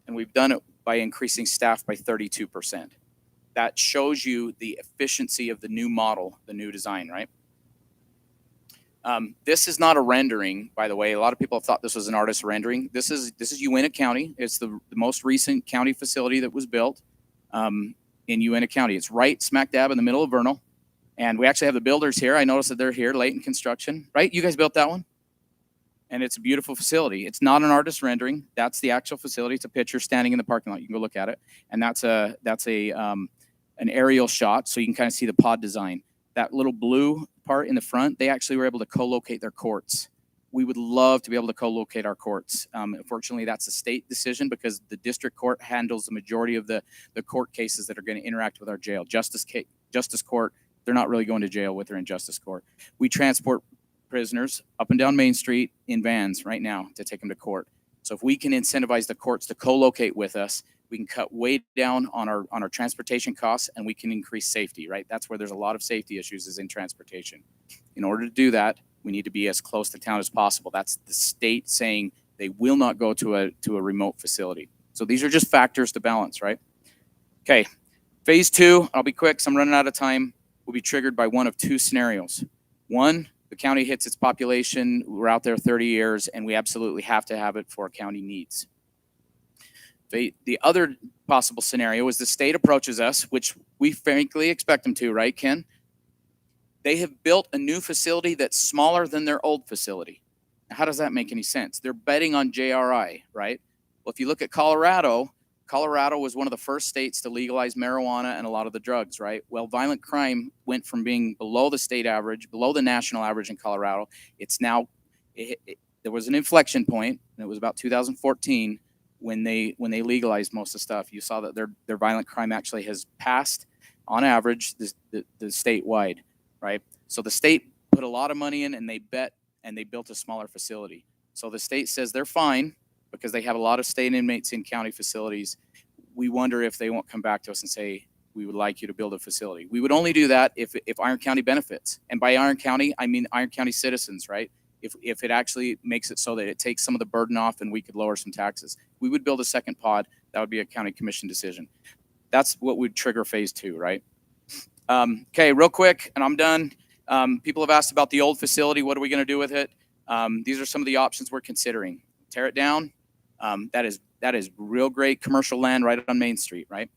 and we've done it by increasing staff by 32%. That shows you the efficiency of the new model, the new design, right? This is not a rendering, by the way. A lot of people have thought this was an artist rendering. This is Uintah County. It's the most recent county facility that was built in Uintah County. It's right smack dab in the middle of Vernal. And we actually have the builders here. I noticed that they're here, Leighton Construction, right? You guys built that one? And it's a beautiful facility. It's not an artist rendering. That's the actual facility. It's a picture standing in the parking lot. You can go look at it. And that's an aerial shot, so you can kind of see the pod design. That little blue part in the front, they actually were able to co-locate their courts. We would love to be able to co-locate our courts. Unfortunately, that's a state decision because the district court handles the majority of the court cases that are going to interact with our jail. Justice court, they're not really going to jail with or in justice court. We transport prisoners up and down Main Street in vans right now to take them to court. So if we can incentivize the courts to co-locate with us, we can cut way down on our transportation costs, and we can increase safety, right? That's where there's a lot of safety issues, is in transportation. In order to do that, we need to be as close to town as possible. That's the state saying they will not go to a remote facility. So these are just factors to balance, right? Okay, phase 2, I'll be quick because I'm running out of time, will be triggered by one of 2 scenarios. One, the county hits its population, we're out there 30 years, and we absolutely have to have it for our county needs. The other possible scenario is the state approaches us, which we frankly expect them to, right, Ken? They have built a new facility that's smaller than their old facility. Now, how does that make any sense? They're betting on JRI, right? Well, if you look at Colorado, Colorado was one of the first states to legalize marijuana and a lot of the drugs, right? Well, violent crime went from being below the state average, below the national average in Colorado. It's now, there was an inflection point, and it was about 2014 when they legalized most of the stuff. You saw that their violent crime actually has passed, on average, the statewide, right? So the state put a lot of money in, and they bet, and they built a smaller facility. So the state says they're fine because they have a lot of state inmates in county facilities. We wonder if they won't come back to us and say, we would like you to build a facility. We would only do that if Iron County benefits. And by Iron County, I mean Iron County citizens, right? If it actually makes it so that it takes some of the burden off and we could lower some taxes. We would build a second pod. That would be a county commission decision. That's what would trigger phase 2, right? Okay, real quick, and I'm done. People have asked about the old facility. What are we going to do with it? These are some of the options we're considering. Tear it down. That is real great commercial land right on Main Street, right?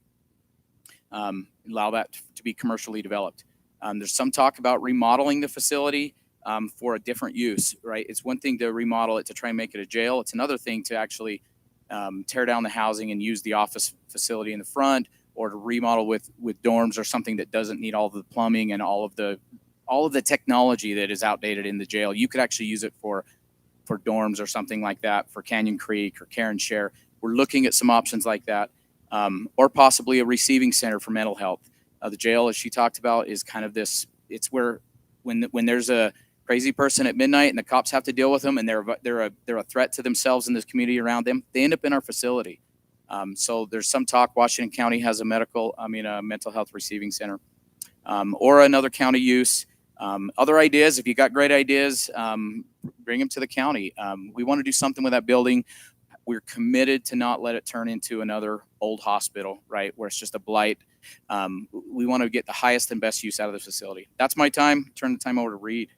Allow that to be commercially developed. There's some talk about remodeling the facility for a different use, right? It's one thing to remodel it to try and make it a jail. It's another thing to actually tear down the housing and use the office facility in the front, or to remodel with dorms or something that doesn't need all of the plumbing and all of the technology that is outdated in the jail. You could actually use it for dorms or something like that, for Canyon Creek or Care and Share. We're looking at some options like that, or possibly a receiving center for mental health. The jail, as she talked about, is kind of this, it's where when there's a crazy person at midnight and the cops have to deal with them, and they're a threat to themselves and this community around them, they end up in our facility. So there's some talk Washington County has a mental health receiving center, or another county use. Other ideas, if you got great ideas, bring them to the county. We want to do something with that building. We're committed to not let it turn into another old hospital, right, where it's just a blight. We want to get the highest and best use out of the facility. That's my time. Turn the time over to Reed.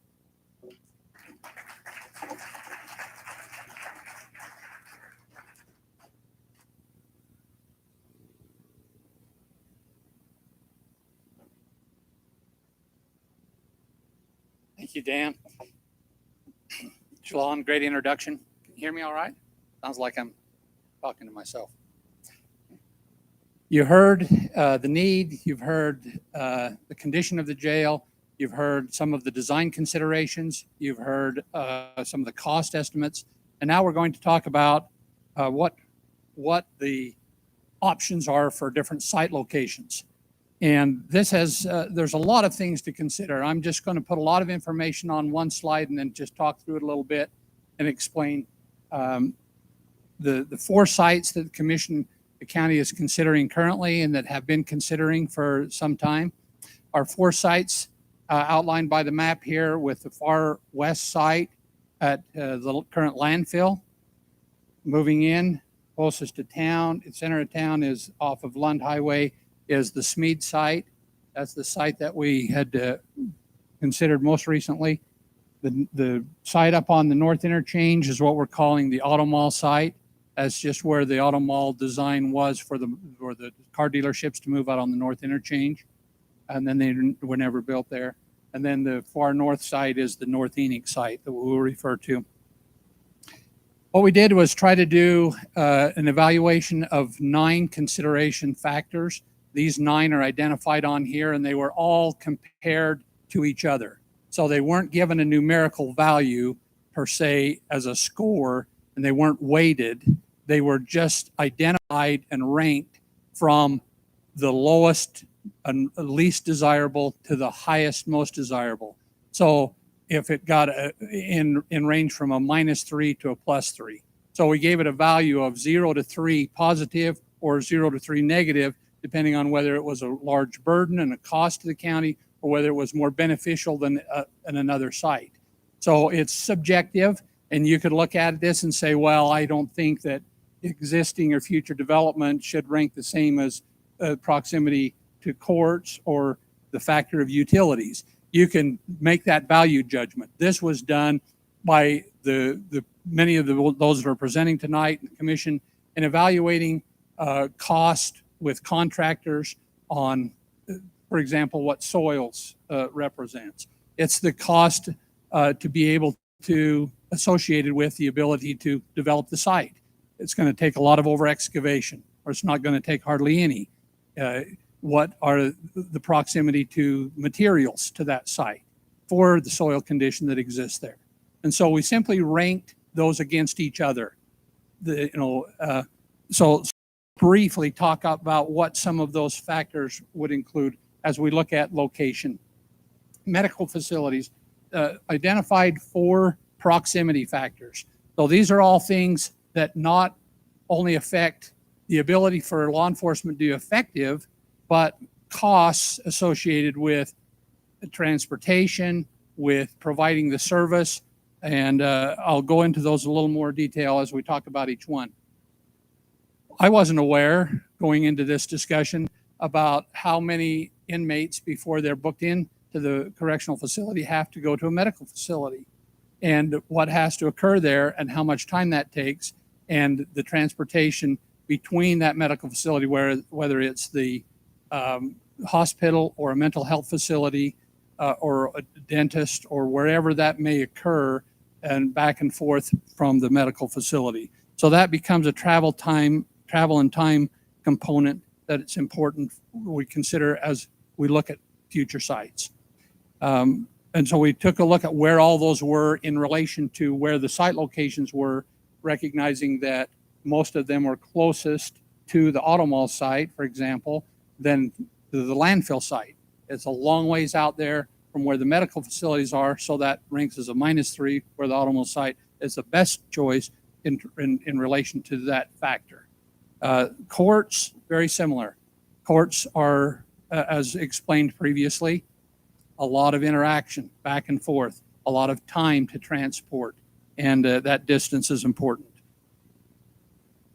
Thank you, Dan. Shalon, great introduction. Can you hear me all right? Sounds like I'm talking to myself. You heard the need, you've heard the condition of the jail, you've heard some of the design considerations, you've heard some of the cost estimates, and now we're going to talk about what the options are for different site locations. And this has, there's a lot of things to consider. I'm just going to put a lot of information on one slide and then just talk through it a little bit and explain the 4 sites that the county is considering currently and that have been considering for some time. Are 4 sites outlined by the map here, with the far west site at the current landfill. Moving in closest to town, center of town is off of Lund Highway, is the Smead site. That's the site that we had considered most recently. The site up on the north interchange is what we're calling the Auto Mall site. That's just where the Auto Mall design was for the car dealerships to move out on the north interchange. And then they were never built there. And then the far north side is the North Enoch site that we'll refer to. What we did was try to do an evaluation of 9 consideration factors. These 9 are identified on here, and they were all compared to each other. So they weren't given a numerical value per se as a score, and they weren't weighted. They were just identified and ranked from the lowest and least desirable to the highest most desirable. So if it got in range from a -3 to a +3. So we gave it a value of 0 to 3 positive or 0 to 3 negative, depending on whether it was a large burden and a cost to the county or whether it was more beneficial than in another site. So it's subjective, and you could look at this and say, well, I don't think that existing or future development should rank the same as proximity to courts or the factor of utilities. You can make that value judgment. This was done by the many of those that are presenting tonight in the commission in evaluating cost with contractors on, for example, what soils represents. It's the cost to be able to associated with the ability to develop the site. It's going to take a lot of over excavation, or it's not going to take hardly any. What are the proximity to materials to that site for the soil condition that exists there? And so we simply ranked those against each other. So briefly talk about what some of those factors would include as we look at location. Medical facilities identified 4 proximity factors. So these are all things that not only affect the ability for law enforcement to be effective, but costs associated with transportation, with providing the service, and I'll go into those in a little more detail as we talk about each one. I wasn't aware going into this discussion about how many inmates before they're booked in to the correctional facility have to go to a medical facility, and what has to occur there and how much time that takes, and the transportation between that medical facility, whether it's the hospital or a mental health facility or a dentist or wherever that may occur, and back and forth from the medical facility. So that becomes a travel and time component that it's important we consider as we look at future sites. And so we took a look at where all those were in relation to where the site locations were, recognizing that most of them were closest to the auto mall site, for example, than the landfill site. It's a long ways out there from where the medical facilities are, so that ranks as a -3, where the auto mall site is the best choice in relation to that factor. Courts, very similar. Courts are, as explained previously, a lot of interaction back and forth, a lot of time to transport, and that distance is important.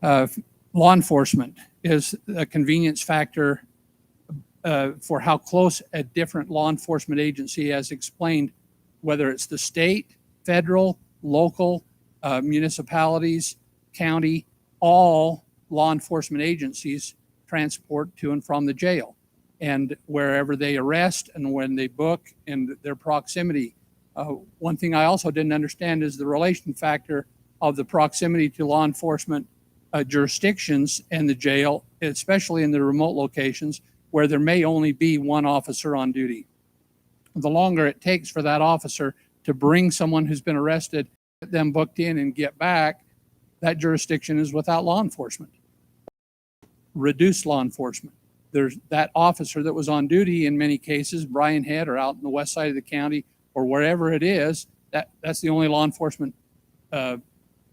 Law enforcement is a convenience factor for how close a different law enforcement agency has explained, whether it's the state, federal, local, municipalities, county, all law enforcement agencies transport to and from the jail, and wherever they arrest and when they book and their proximity. One thing I also didn't understand is the relation factor of the proximity to law enforcement jurisdictions and the jail, especially in the remote locations where there may only be one officer on duty. The longer it takes for that officer to bring someone who's been arrested, get them booked in and get back, that jurisdiction is without law enforcement. Reduce law enforcement. There's that officer that was on duty in many cases, Bryan Head or out in the west side of the county or wherever it is, that's the only law enforcement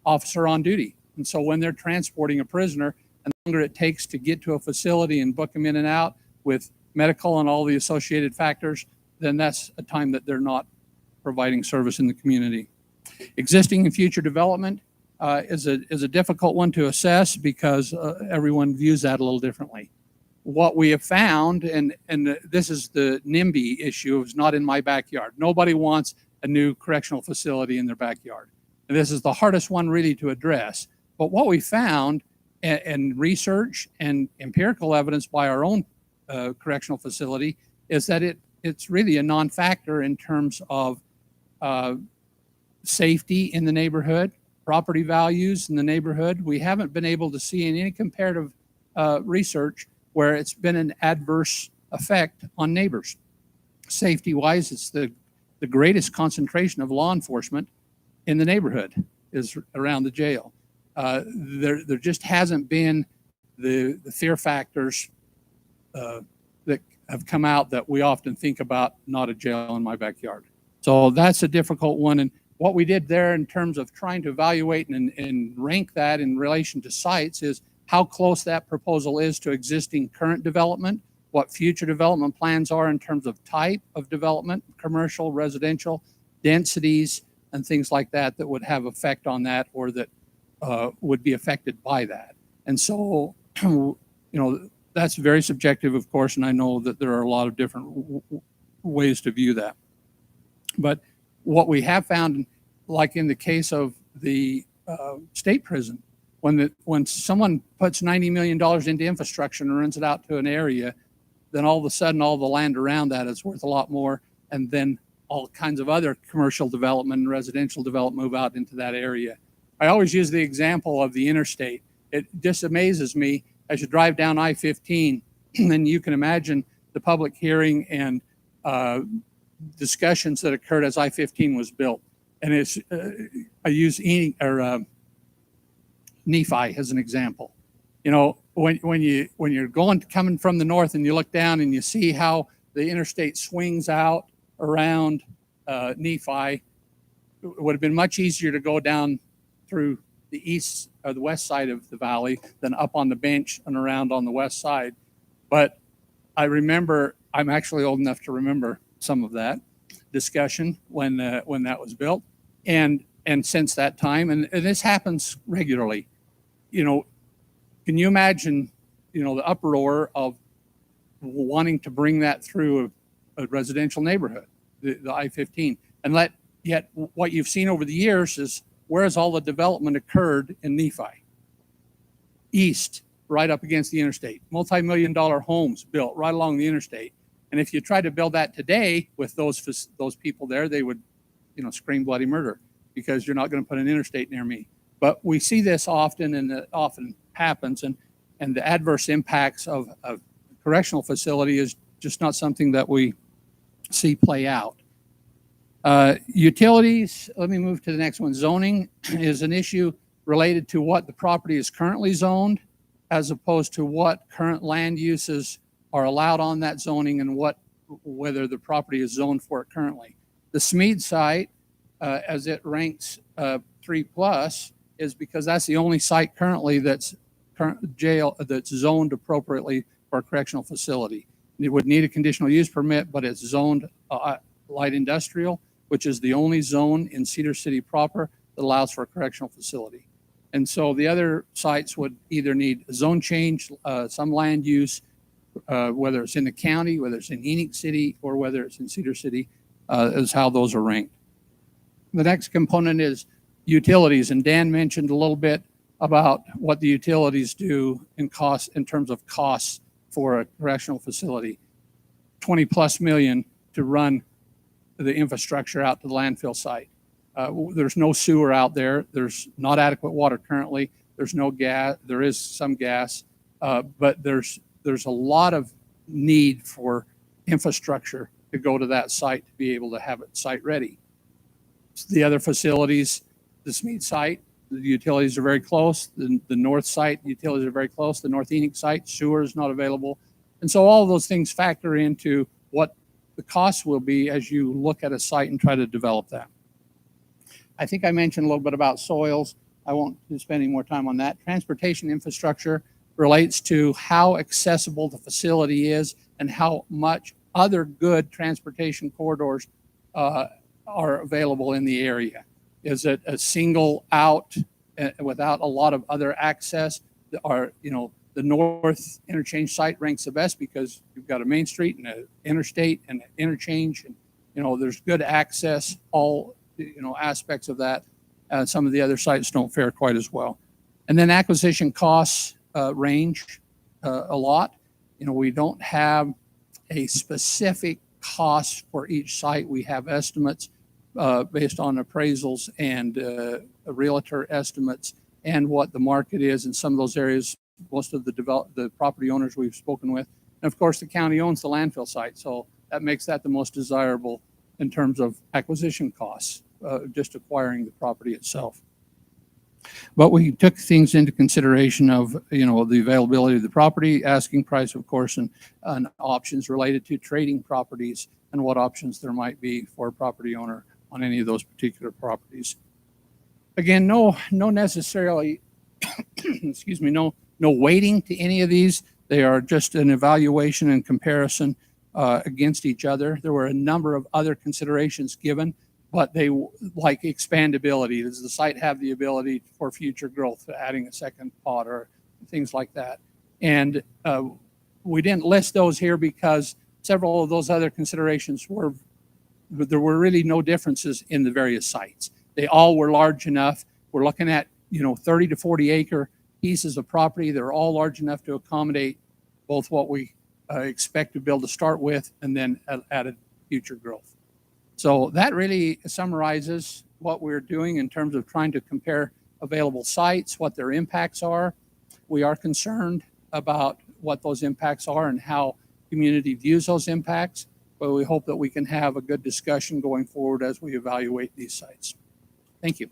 officer on duty. And so when they're transporting a prisoner, and the longer it takes to get to a facility and book them in and out with medical and all the associated factors, then that's a time that they're not providing service in the community. Existing and future development is a difficult one to assess because everyone views that a little differently. What we have found, and this is the NIMBY issue, is not in my backyard. Nobody wants a new correctional facility in their backyard. And this is the hardest one really to address. But what we found in research and empirical evidence by our own correctional facility is that it's really a non-factor in terms of safety in the neighborhood, property values in the neighborhood. We haven't been able to see in any comparative research where it's been an adverse effect on neighbors. Safety-wise, it's the greatest concentration of law enforcement in the neighborhood is around the jail. There just hasn't been the fear factors that have come out that we often think about, not a jail in my backyard. So that's a difficult one. And what we did there in terms of trying to evaluate and rank that in relation to sites is how close that proposal is to existing current development, what future development plans are in terms of type of development, commercial, residential, densities, and things like that that would have effect on that or that would be affected by that. And so, that's very subjective, of course, and I know that there are a lot of different ways to view that. But what we have found, like in the case of the state prison, when someone puts $90 million into infrastructure and rents it out to an area, then all of a sudden all the land around that is worth a lot more, and then all kinds of other commercial development and residential development move out into that area. I always use the example of the interstate. It just amazes me as you drive down I-15, and you can imagine the public hearing and discussions that occurred as I-15 was built. And it's I use Nephi as an example. When you're coming from the north and you look down and you see how the interstate swings out around Nephi, it would have been much easier to go down through the east or the west side of the valley than up on the bench and around on the west side. But I remember, I'm actually old enough to remember some of that discussion when that was built, and since that time, and this happens regularly. Can you imagine, the uproar of wanting to bring that through a residential neighborhood, the I-15, and yet what you've seen over the years is where has all the development occurred in Nephi? East, right up against the interstate, multi-million-dollar homes built right along the interstate. And if you try to build that today with those people there, they would, scream bloody murder because you're not going to put an interstate near me. But we see this often, and it often happens, and the adverse impacts of a correctional facility is just not something that we see play out. Utilities, let me move to the next one. Zoning is an issue related to what the property is currently zoned as opposed to what current land uses are allowed on that zoning and whether the property is zoned for it currently. The Smead site, as it ranks 3+, is because that's the only site currently that's zoned appropriately for a correctional facility. It would need a conditional use permit, but it's zoned light industrial, which is the only zone in Cedar City proper that allows for a correctional facility. And so the other sites would either need a zone change, some land use, whether it's in the county, whether it's in Enoch City, or whether it's in Cedar City, is how those are ranked. The next component is utilities, and Dan mentioned a little bit about what the utilities do in terms of costs for a correctional facility. 20+ million to run the infrastructure out to the landfill site. There's no sewer out there. There's not adequate water currently. There's no gas. There is some gas, but there's a lot of need for infrastructure to go to that site to be able to have it site ready. The other facilities, the Smead site, the utilities are very close. The north site, the utilities are very close. The North Enoch site, sewer is not available. And so all of those things factor into what the costs will be as you look at a site and try to develop that. I think I mentioned a little bit about soils. I won't spend any more time on that. Transportation infrastructure relates to how accessible the facility is and how much other good transportation corridors are available in the area. Is it a single out without a lot of other access? The north interchange site ranks the best because you've got a main street and an interstate and an interchange, and there's good access, all aspects of that. Some of the other sites don't fare quite as well. And then acquisition costs range a lot. We don't have a specific cost for each site. We have estimates based on appraisals and realtor estimates and what the market is in some of those areas. Most of the property owners we've spoken with, and of course the county owns the landfill site, so that makes that the most desirable in terms of acquisition costs, just acquiring the property itself. But we took things into consideration of the availability of the property, asking price, of course, and options related to trading properties and what options there might be for a property owner on any of those particular properties. Again, no necessarily, excuse me, no weighting to any of these. They are just an evaluation and comparison against each other. There were a number of other considerations given, but they, like expandability. Does the site have the ability for future growth, adding a second pod or things like that? And we didn't list those here because several of those other considerations there were really no differences in the various sites. They all were large enough. We're looking at, 30 to 40 acre pieces of property. They're all large enough to accommodate both what we expect to build to start with and then added future growth. So that really summarizes what we're doing in terms of trying to compare available sites, what their impacts are. We are concerned about what those impacts are and how community views those impacts, but we hope that we can have a good discussion going forward as we evaluate these sites. Thank you.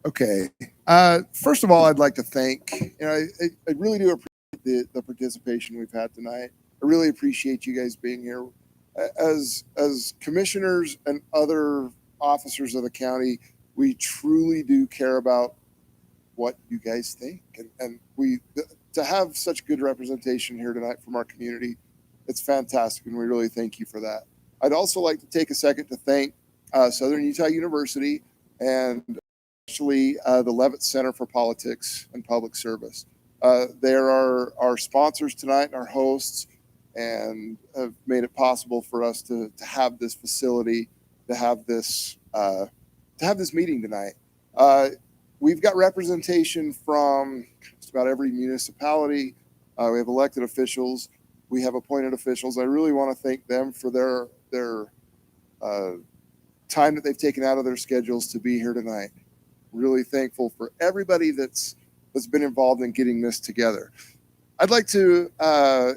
Okay. First of all, I'd like to thank, I really do appreciate the participation we've had tonight. I really appreciate you guys being here. As commissioners and other officers of the county, we truly do care about what you guys think. And to have such good representation here tonight from our community, it's fantastic. And we really thank you for that. I'd also like to take a second to thank Southern Utah University and especially the Levitt Center for Politics and Public Service. They're our sponsors tonight and our hosts, and have made it possible for us to have this facility, to have this meeting tonight. We've got representation from just about every municipality. We have elected officials. We have appointed officials. I really want to thank them for their time that they've taken out of their schedules to be here tonight. Really thankful for everybody that's been involved in getting this together. I'd like to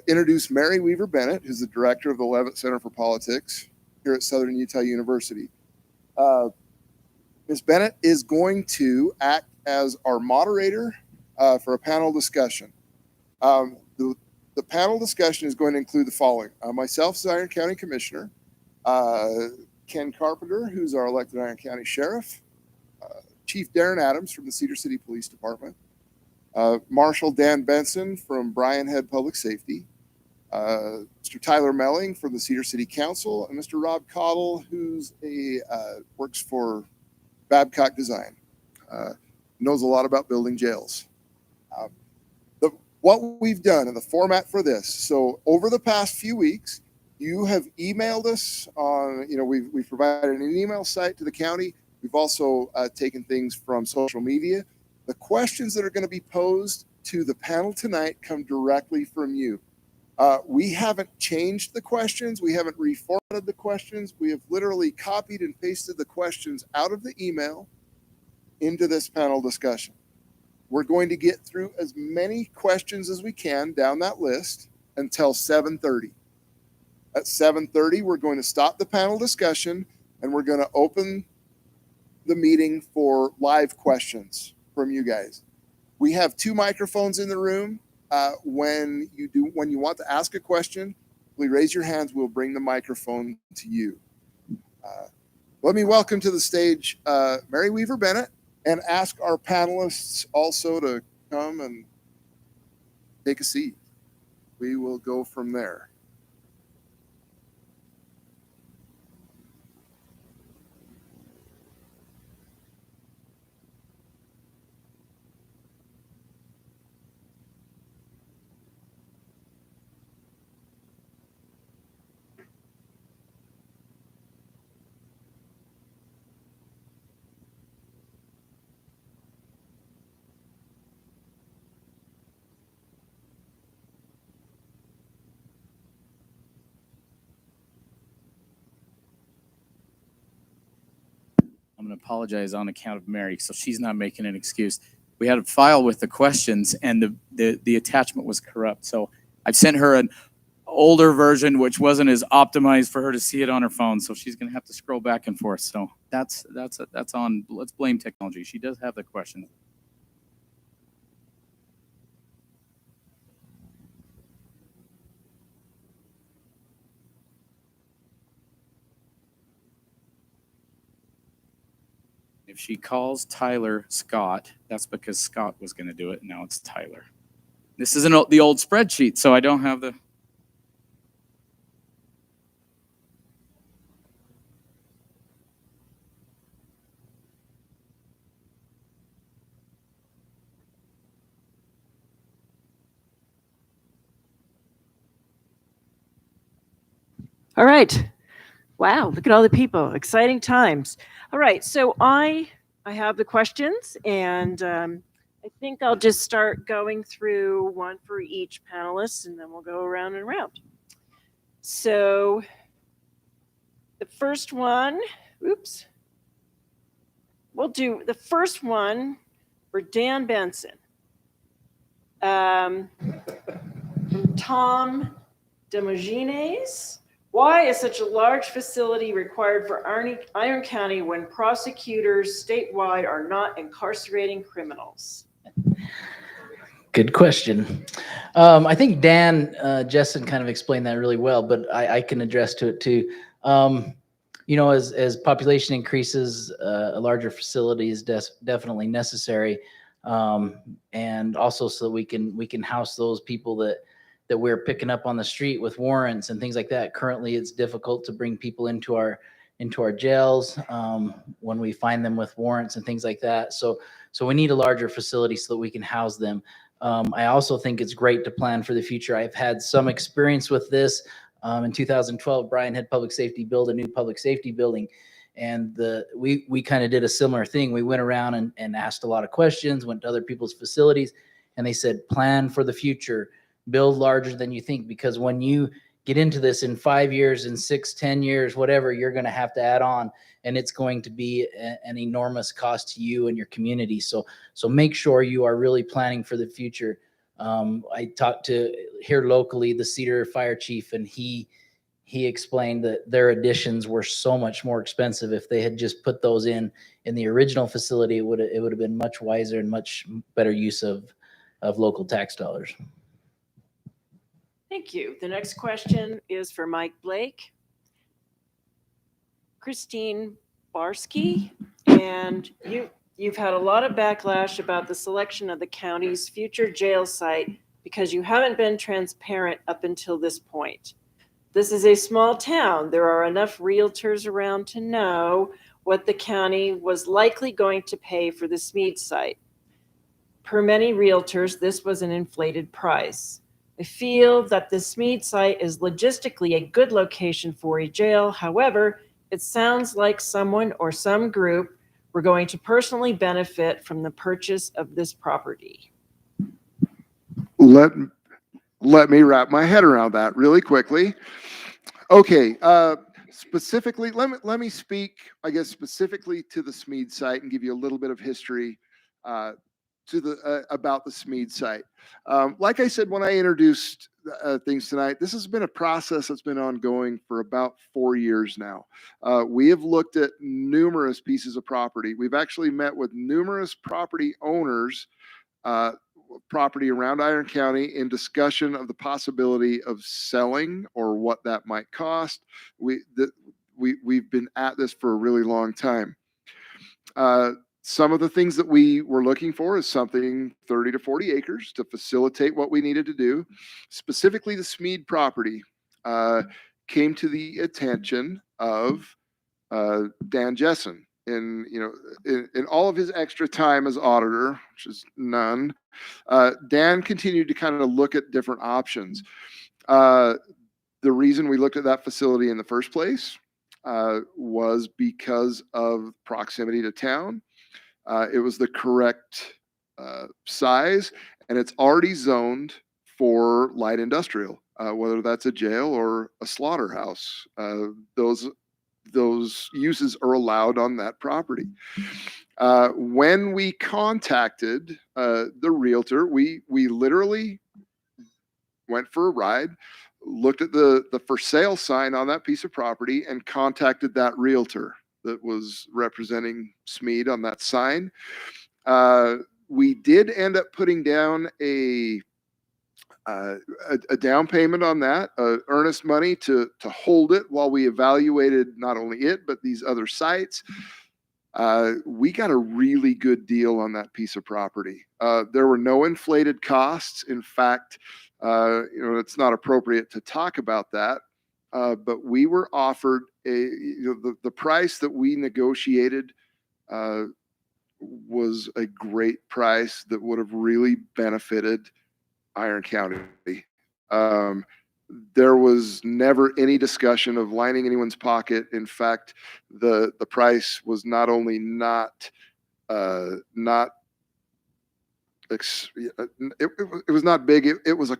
introduce Mary Weaver Bennett, who's the director of the Levitt Center for Politics here at Southern Utah University. Ms. Bennett is going to act as our moderator for a panel discussion. The panel discussion is going to include the following. Myself as Iron County Commissioner, Ken Carpenter, who's our elected Iron County Sheriff, Chief Darren Adams from the Cedar City Police Department, Marshal Dan Benson from Bryan Head Public Safety, Mr. Tyler Melling from the Cedar City Council, and Mr. Rob Cottle, who's works for Babcock Design, knows a lot about building jails. What we've done in the format for this, so over the past few weeks, you have emailed us on, we've provided an email site to the county. We've also taken things from social media. The questions that are going to be posed to the panel tonight come directly from you. We haven't changed the questions. We haven't reformatted the questions. We have literally copied and pasted the questions out of the email into this panel discussion. We're going to get through as many questions as we can down that list until 7:30. At 7:30, we're going to stop the panel discussion and we're going to open the meeting for live questions from you guys. We have 2 microphones in the room. When you want to ask a question, please raise your hands. We'll bring the microphone to you. Let me welcome to the stage Mary Weaver Bennett and ask our panelists also to come and take a seat. We will go from there. I'm going to apologize on account of Mary, so she's not making an excuse. We had a file with the questions, and the attachment was corrupt. So I've sent her an older version, which wasn't as optimized for her to see it on her phone. So she's going to have to scroll back and forth. So that's on, let's blame technology. She does have the question. If she calls Tyler Scott, that's because Scott was going to do it. And now it's Tyler. This isn't the old spreadsheet, so I don't have the. All right. Wow, look at all the people. Exciting times. All right, so I have the questions, and I think I'll just start going through one for each panelist, and then we'll go around and around. So the first one, oops. We'll do the first one for Dan Benson. From Tom Demogines. Why is such a large facility required for Iron County when prosecutors statewide are not incarcerating criminals? Good question. I think Dan Jessen kind of explained that really well, but I can address to it too. You know, as population increases, a larger facility is definitely necessary, and also so that we can house those people that we're picking up on the street with warrants and things like that. Currently, it's difficult to bring people into our jails when we find them with warrants and things like that. So we need a larger facility so that we can house them. I also think it's great to plan for the future. I've had some experience with this. In 2012, Brian had public safety build a new public safety building. And we kind of did a similar thing. We went around and asked a lot of questions, went to other people's facilities, and they said, plan for the future, build larger than you think, because when you get into this in 5 years, in 6, 10 years, whatever, you're going to have to add on, and it's going to be an enormous cost to you and your community. So make sure you are really planning for the future. I talked to here locally, the Cedar Fire Chief, and he explained that their additions were so much more expensive. If they had just put those in the original facility, it would have been much wiser and much better use of local tax dollars. Thank you. The next question is for Mike Blake. Christine Barsky, and you've had a lot of backlash about the selection of the county's future jail site because you haven't been transparent up until this point. This is a small town. There are enough realtors around to know what the county was likely going to pay for the Smead site. Per many realtors, this was an inflated price. I feel that the Smead site is logistically a good location for a jail. However, it sounds like someone or some group were going to personally benefit from the purchase of this property. Let me wrap my head around that really quickly. Okay, specifically, let me speak, I guess, specifically to the Smead site and give you a little bit of history about the Smead site. Like I said when I introduced things tonight, this has been a process that's been ongoing for about 4 years now. We have looked at numerous pieces of property. We've actually met with numerous property owners, property around Iron County, in discussion of the possibility of selling or what that might cost. We've been at this for a really long time. Some of the things that we were looking for is something 30 to 40 acres to facilitate what we needed to do. Specifically, the Smead property came to the attention of Dan Jessen. In all of his extra time as auditor, which is none, Dan continued to kind of look at different options. The reason we looked at that facility in the first place was because of proximity to town. It was the correct size, and it's already zoned for light industrial, whether that's a jail or a slaughterhouse. Those uses are allowed on that property. When we contacted the realtor, we literally went for a ride, looked at the for sale sign on that piece of property, and contacted that realtor that was representing Smead on that sign. We did end up putting down a down payment on that, earnest money to hold it while we evaluated not only it but these other sites. We got a really good deal on that piece of property. There were no inflated costs. In fact, it's not appropriate to talk about that, but we were offered the price that we negotiated was a great price that would have really benefited Iron County. There was never any discussion of lining anyone's pocket. In fact, the price was not only not it was not big. It was a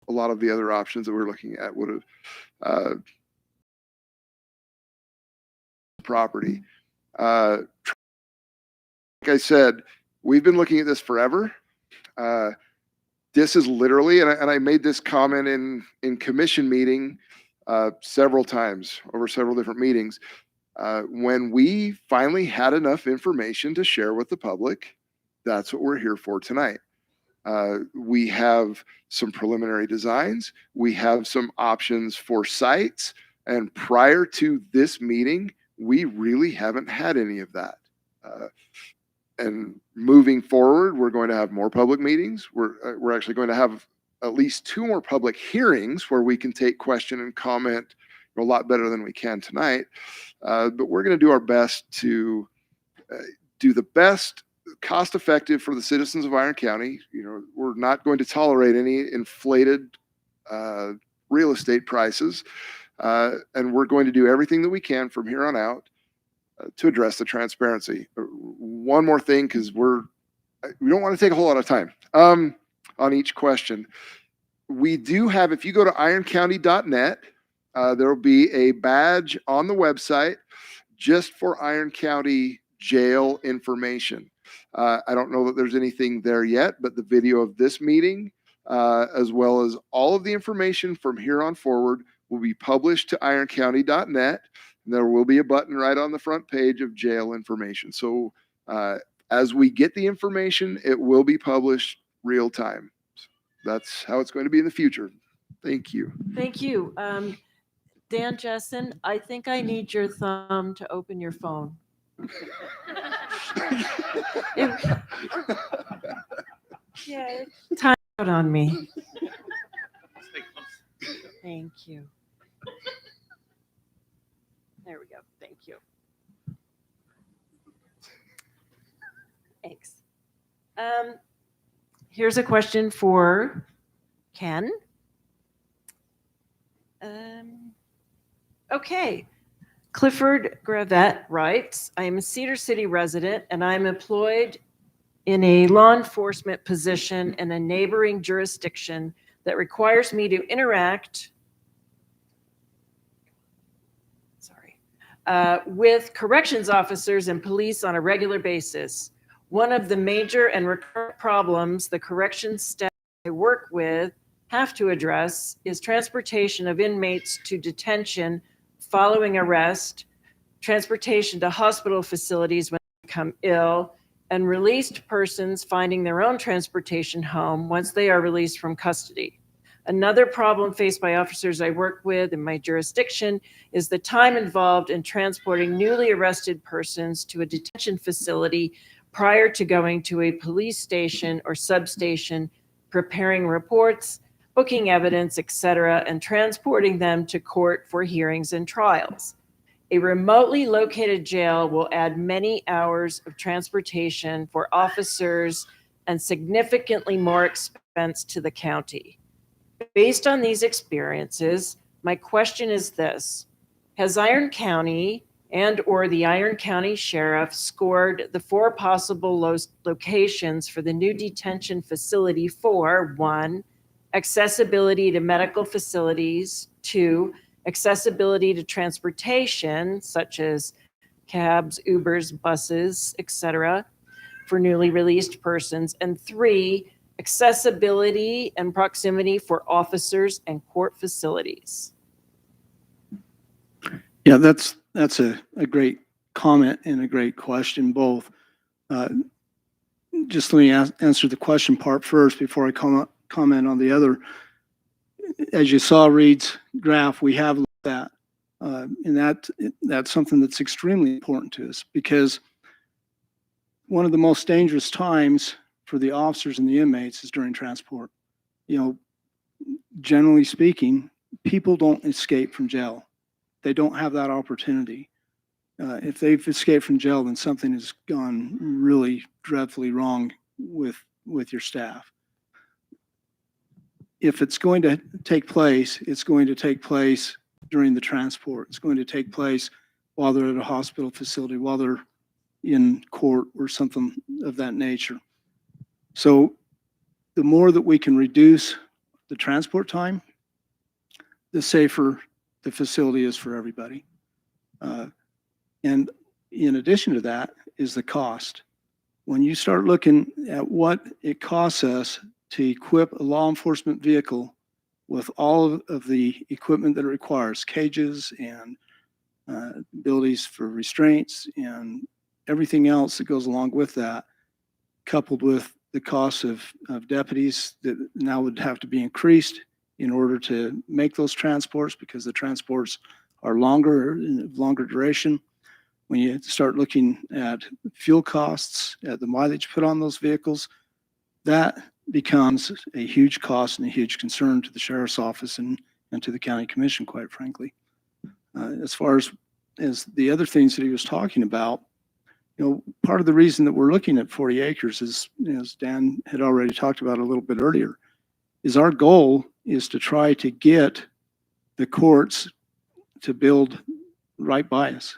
lot of the other options that we're looking at would have property. Like I said, we've been looking at this forever. This is literally, and I made this comment in commission meeting several times over several different meetings. When we finally had enough information to share with the public, that's what we're here for tonight. We have some preliminary designs. We have some options for sites. And prior to this meeting, we really haven't had any of that. And moving forward, we're going to have more public meetings. We're actually going to have at least 2 more public hearings where we can take question and comment a lot better than we can tonight. But we're going to do our best to do the best cost effective for the citizens of Iron County. We're not going to tolerate any inflated real estate prices. And we're going to do everything that we can from here on out to address the transparency. One more thing, because we don't want to take a whole lot of time on each question. We do have, if you go to ironcounty.net, there will be a badge on the website just for Iron County jail information. I don't know that there's anything there yet, but the video of this meeting, as well as all of the information from here on forward, will be published to ironcounty.net. And there will be a button right on the front page of jail information. So as we get the information, it will be published real time. That's how it's going to be in the future. Thank you. Thank you. Dan Jessen, I think I need your thumb to open your phone. Yeah, time out on me. Thank you. There we go. Thank you. Thanks. Here's a question for Ken. Okay. Clifford Gravette writes, I am a Cedar City resident and I'm employed in a law enforcement position in a neighboring jurisdiction that requires me to interact with corrections officers and police on a regular basis. One of the major and recurrent problems the corrections staff I work with have to address is transportation of inmates to detention following arrest, transportation to hospital facilities when they become ill, and released persons finding their own transportation home once they are released from custody. Another problem faced by officers I work with in my jurisdiction is the time involved in transporting newly arrested persons to a detention facility prior to going to a police station or substation, preparing reports, booking evidence, etc., and transporting them to court for hearings and trials. A remotely located jail will add many hours of transportation for officers and significantly more expense to the county. Based on these experiences, my question is this: has Iron County and or the Iron County Sheriff scored the 4 possible locations for the new detention facility for 1, accessibility to medical facilities, 2, accessibility to transportation, such as cabs, Ubers, buses, etc., for newly released persons, and 3, accessibility and proximity for officers and court facilities. Yeah, that's a great comment and a great question, both. Just let me answer the question part first before I comment on the other. As you saw Reed's graph, we have looked at and that's something that's extremely important to us, because one of the most dangerous times for the officers and the inmates is during transport. You know, generally speaking, people don't escape from jail. They don't have that opportunity. If they've escaped from jail, then something has gone really dreadfully wrong with your staff. If it's going to take place, it's going to take place during the transport. It's going to take place while they're at a hospital facility, while they're in court or something of that nature. So the more that we can reduce the transport time, the safer the facility is for everybody. And in addition to that is the cost. When you start looking at what it costs us to equip a law enforcement vehicle with all of the equipment that it requires, cages and abilities for restraints and everything else that goes along with that, coupled with the cost of deputies that now would have to be increased in order to make those transports, because the transports are longer duration. When you start looking at fuel costs, at the mileage put on those vehicles, that becomes a huge cost and a huge concern to the sheriff's office and to the county commission, quite frankly. As far as the other things that he was talking about, you know, part of the reason that we're looking at 40 acres is, as Dan had already talked about a little bit earlier, is our goal is to try to get the courts to build right by us,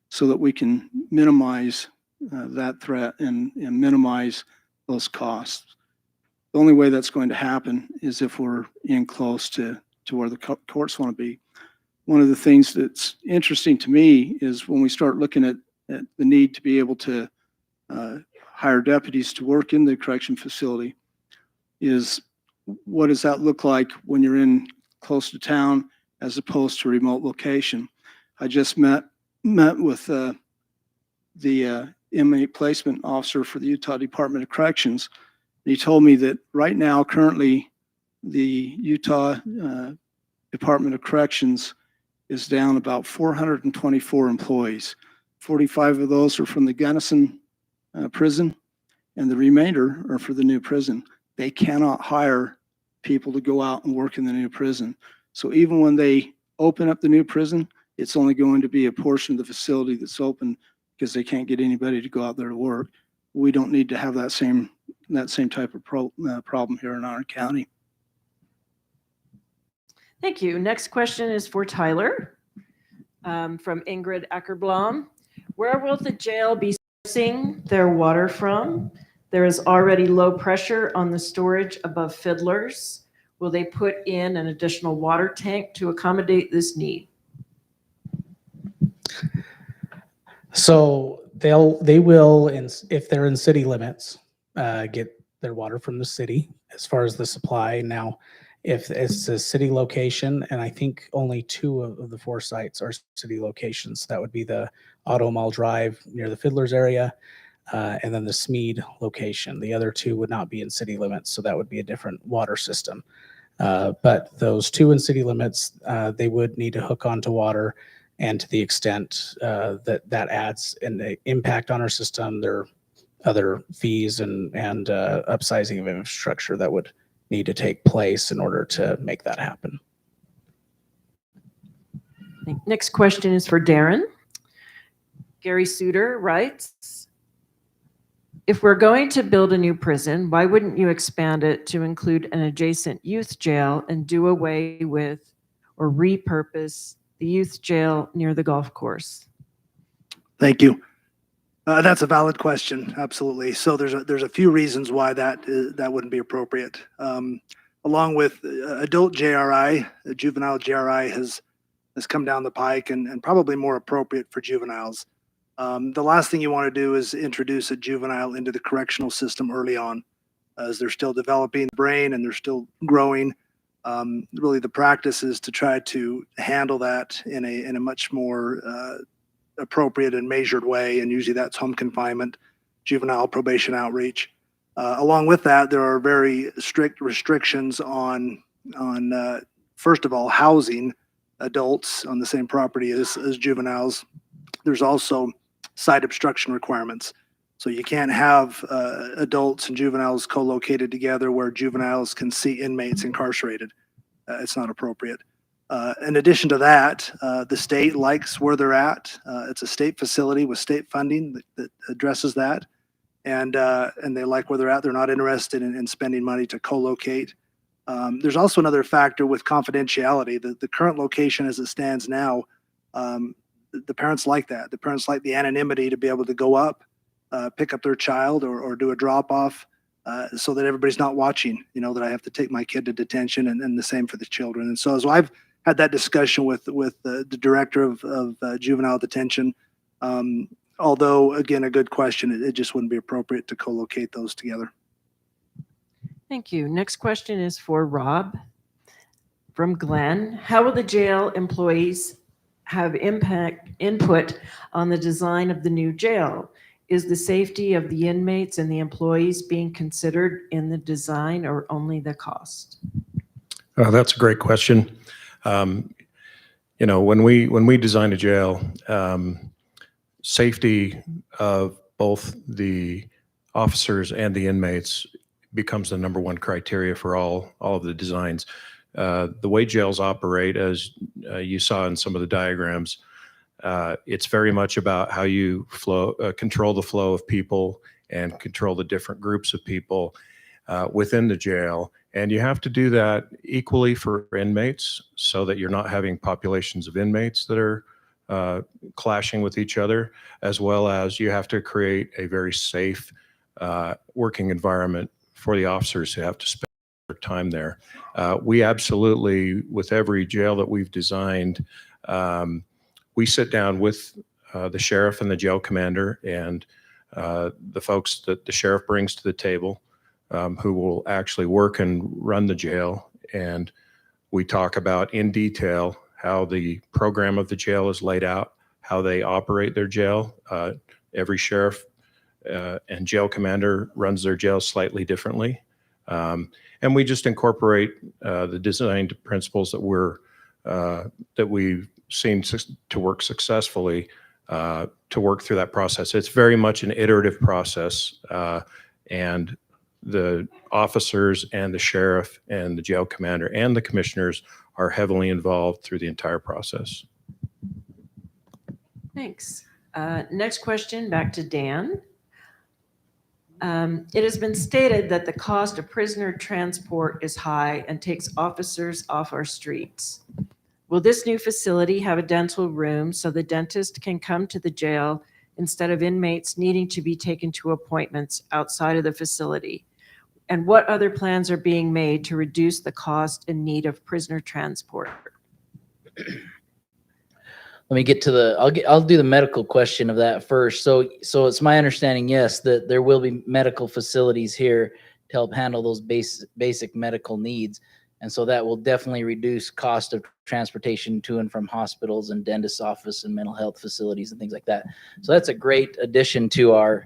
so that we can minimize that threat and minimize those costs. The only way that's going to happen is if we're in close to where the courts want to be. One of the things that's interesting to me is when we start looking at the need to be able to hire deputies to work in the correction facility, is what does that look like when you're in close to town as opposed to a remote location? I just met with the inmate placement officer for the Utah Department of Corrections. He told me that right now, currently, the Utah Department of Corrections is down about 424 employees. 45 of those are from the Gunnison prison, and the remainder are for the new prison. They cannot hire people to go out and work in the new prison. So even when they open up the new prison, it's only going to be a portion of the facility that's open, because they can't get anybody to go out there to work. We don't need to have that same type of problem here in our county. Thank you. Next question is for Tyler from Ingrid Ackerblom. Where will the jail be sourcing their water from? There is already low pressure on the storage above Fiddlers. Will they put in an additional water tank to accommodate this need? So they will, if they're in city limits, get their water from the city as far as the supply. Now, if it's a city location, and I think only 2 of the 4 sites are city locations, that would be the Auto Mall Drive near the Fiddlers area, and then the Smead location. The other 2 would not be in city limits, so that would be a different water system. But those 2 in city limits, they would need to hook onto water. And to the extent that adds an impact on our system, there are other fees and upsizing of infrastructure that would need to take place in order to make that happen. Next question is for Darren. Gary Suter writes, if we're going to build a new prison, why wouldn't you expand it to include an adjacent youth jail and do away with or repurpose the youth jail near the golf course? Thank you. That's a valid question. Absolutely. So there's a few reasons why that wouldn't be appropriate. Along with adult JRI, juvenile JRI has come down the pike and probably more appropriate for juveniles. The last thing you want to do is introduce a juvenile into the correctional system early on. as they're still developing the brain and they're still growing. Really, the practice is to try to handle that in a much more appropriate and measured way, and usually that's home confinement, juvenile probation outreach. Along with that, there are very strict restrictions on first of all, housing adults on the same property as juveniles. There's also site obstruction requirements. So you can't have adults and juveniles co-located together where juveniles can see inmates incarcerated. It's not appropriate. In addition to that, the state likes where they're at. It's a state facility with state funding that addresses that. And they like where they're at. They're not interested in spending money to co-locate. There's also another factor with confidentiality. The current location as it stands now, the parents like that. The parents like the anonymity to be able to go up, pick up their child or do a drop off so that everybody's not watching, that I have to take my kid to detention and the same for the children. And so as I've had that discussion with the director of juvenile detention, although again, a good question, it just wouldn't be appropriate to co-locate those together. Thank you. Next question is for Rob from Glenn. How will the jail employees have input on the design of the new jail? Is the safety of the inmates and the employees being considered in the design or only the cost? That's a great question. When we design a jail, safety of both the officers and the inmates becomes the number one criteria for all of the designs. The way jails operate, as you saw in some of the diagrams, it's very much about how you control the flow of people and control the different groups of people within the jail. And you have to do that equally for inmates so that you're not having populations of inmates that are clashing with each other, as well as you have to create a very safe working environment for the officers who have to spend their time there. We absolutely, with every jail that we've designed, we sit down with the sheriff and the jail commander and the folks that the sheriff brings to the table, who will actually work and run the jail. And we talk about in detail how the program of the jail is laid out, how they operate their jail. Every sheriff and jail commander runs their jail slightly differently. And we just incorporate the design principles that we've seen to work successfully to work through that process. It's very much an iterative process, and the officers and the sheriff and the jail commander and the commissioners are heavily involved through the entire process. Thanks. Next question, back to Dan. It has been stated that the cost of prisoner transport is high and takes officers off our streets. Will this new facility have a dental room so the dentist can come to the jail instead of inmates needing to be taken to appointments outside of the facility? And what other plans are being made to reduce the cost and need of prisoner transport? Let me get to I'll do the medical question of that first. So it's my understanding, yes, that there will be medical facilities here to help handle those basic medical needs. And so that will definitely reduce cost of transportation to and from hospitals and dentist's office and mental health facilities and things like that. So that's a great addition to our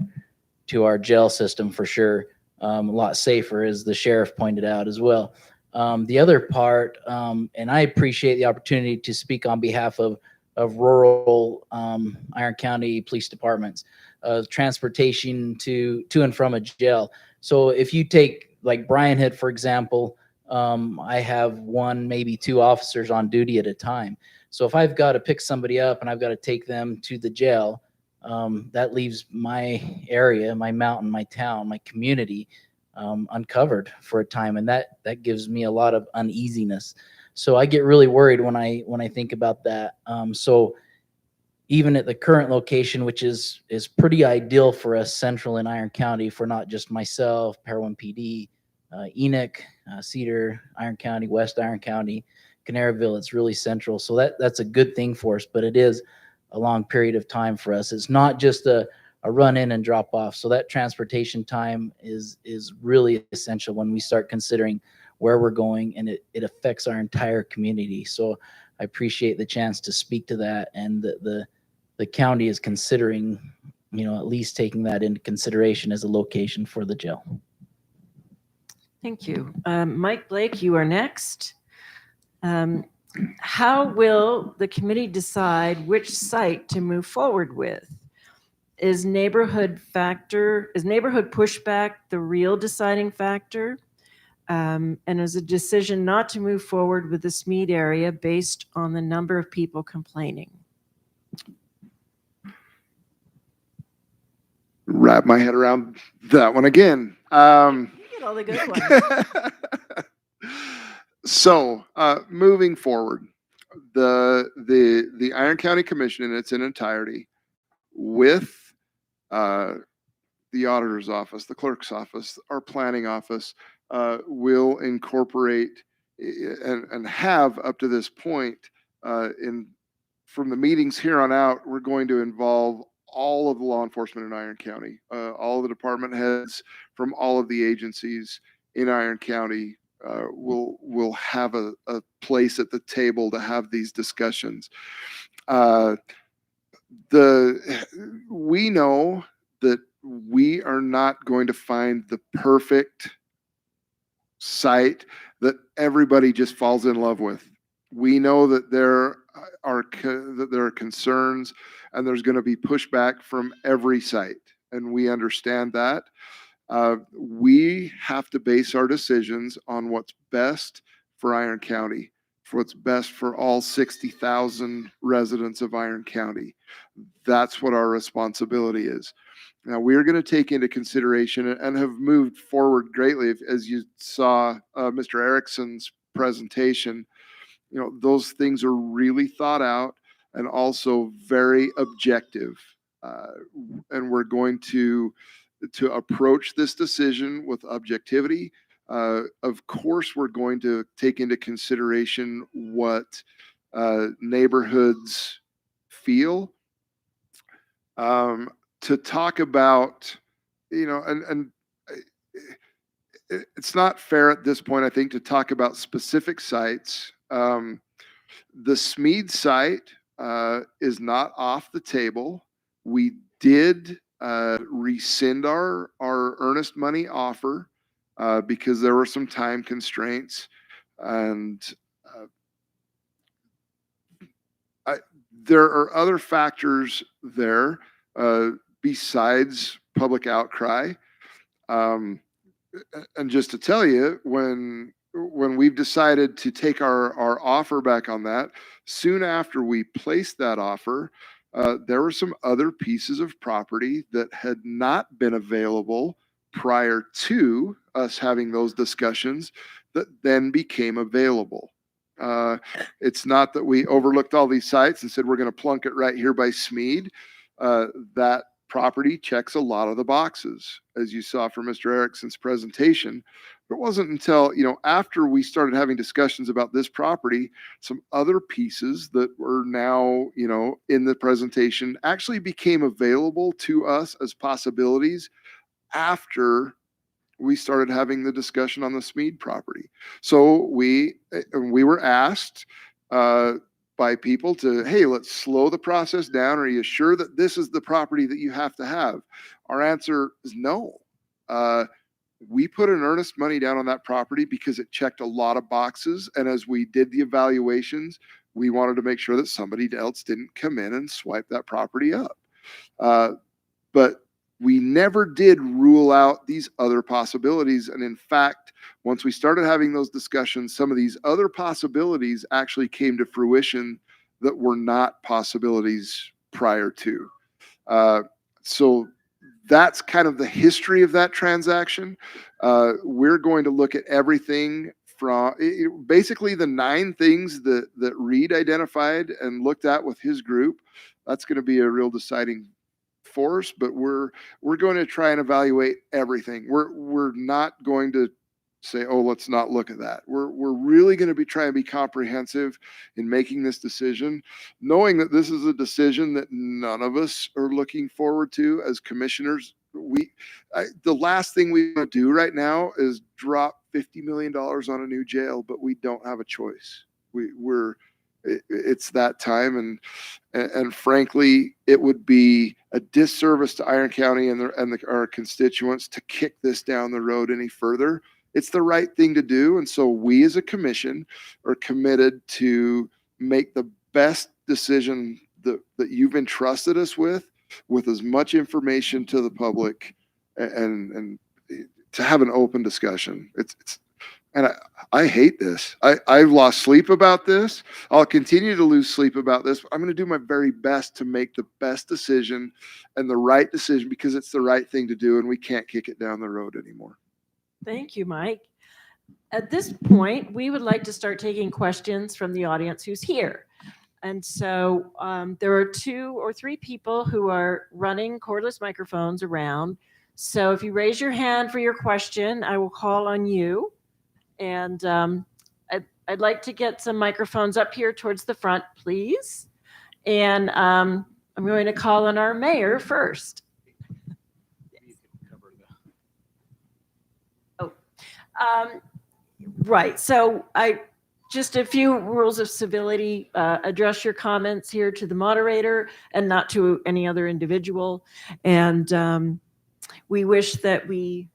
jail system for sure. A lot safer, as the sheriff pointed out as well. The other part, and I appreciate the opportunity to speak on behalf of rural Iron County police departments, transportation to and from a jail. So if you take like Brian Head, for example, I have one, maybe two officers on duty at a time. So if I've got to pick somebody up and I've got to take them to the jail, that leaves my area, my mountain, my town, my community uncovered for a time. And that gives me a lot of uneasiness. So I get really worried when I think about that. So even at the current location, which is pretty ideal for us central in Iron County for not just myself, Parowan PD, Enoch, Cedar, Iron County, West Iron County, Canaryville, it's really central. So that's a good thing for us, but it is a long period of time for us. It's not just a run in and drop off. So that transportation time is really essential when we start considering where we're going, and it affects our entire community. So I appreciate the chance to speak to that, and the county is considering, at least taking that into consideration as a location for the jail. Thank you. Mike Blake, you are next. How will the committee decide which site to move forward with? Is neighborhood pushback the real deciding factor? And is a decision not to move forward with the Smead area based on the number of people complaining? Wrap my head around that one again. You get all the good ones. So, moving forward, the Iron County Commission in its entirety, with the auditor's office, the clerk's office, our planning office, will incorporate and have up to this point, from the meetings here on out, we're going to involve all of the law enforcement in Iron County, all of the department heads from all of the agencies in Iron County will have a place at the table to have these discussions. We know that we are not going to find the perfect site that everybody just falls in love with. We know that there are concerns, and there's going to be pushback from every site, and we understand that. We have to base our decisions on what's best for Iron County, for what's best for all 60,000 residents of Iron County. That's what our responsibility is. Now, we are going to take into consideration and have moved forward greatly. As you saw Mr. Erickson's presentation, those things are really thought out and also very objective. And we're going to approach this decision with objectivity. Of course, we're going to take into consideration what neighborhoods feel. To talk about, and it's not fair at this point, I think, to talk about specific sites. The Smead site is not off the table. We did rescind our earnest money offer because there were some time constraints, and there are other factors there besides public outcry. And just to tell you, when we've decided to take our offer back on that, soon after we placed that offer, there were some other pieces of property that had not been available prior to us having those discussions that then became available. It's not that we overlooked all these sites and said we're going to plunk it right here by Smead. That property checks a lot of the boxes, as you saw from Mr. Erickson's presentation. But it wasn't until, after we started having discussions about this property, some other pieces that were now, in the presentation actually became available to us as possibilities after we started having the discussion on the Smead property. So we were asked by people to, hey, let's slow the process down. Are you sure that this is the property that you have to have? Our answer is no. We put an earnest money down on that property because it checked a lot of boxes. And as we did the evaluations, we wanted to make sure that somebody else didn't come in and swipe that property up. But we never did rule out these other possibilities. And in fact, once we started having those discussions, some of these other possibilities actually came to fruition that were not possibilities prior to. So that's kind of the history of that transaction. We're going to look at everything from basically the 9 things that Reed identified and looked at with his group. That's going to be a real deciding force, but we're going to try and evaluate everything. We're not going to say, oh, let's not look at that. We're really going to be trying to be comprehensive in making this decision, knowing that this is a decision that none of us are looking forward to as commissioners. The last thing we want to do right now is drop $50 million on a new jail, but we don't have a choice. It's that time, and frankly, it would be a disservice to Iron County and our constituents to kick this down the road any further. It's the right thing to do, and so we as a commission are committed to make the best decision that you've entrusted us with as much information to the public and to have an open discussion. And I hate this. I've lost sleep about this. I'll continue to lose sleep about this. I'm going to do my very best to make the best decision and the right decision because it's the right thing to do, and we can't kick it down the road anymore. Thank you, Mike. At this point, we would like to start taking questions from the audience who's here. And so there are 2 or 3 people who are running cordless microphones around. So if you raise your hand for your question, I will call on you. And I'd like to get some microphones up here towards the front, please. And I'm going to call on our mayor first. Right. So just a few rules of civility. Address your comments here to the moderator and not to any other individual. And we wish that we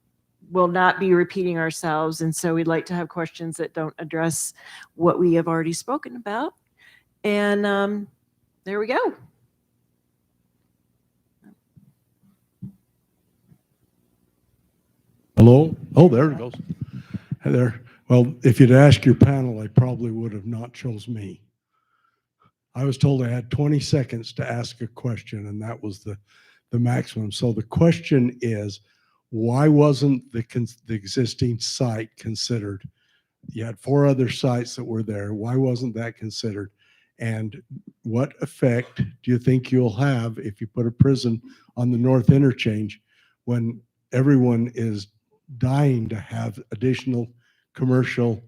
will not be repeating ourselves. And so we'd like to have questions that don't address what we have already spoken about. And there we go. Hello? Oh, there it goes. Hi there. Well, if you'd asked your panel, I probably would have not chose me. I was told I had 20 seconds to ask a question, and that was the maximum. So the question is, why wasn't the existing site considered? You had 4 other sites that were there. Why wasn't that considered? And what effect do you think you'll have if you put a prison on the North Interchange when everyone is dying to have additional commercial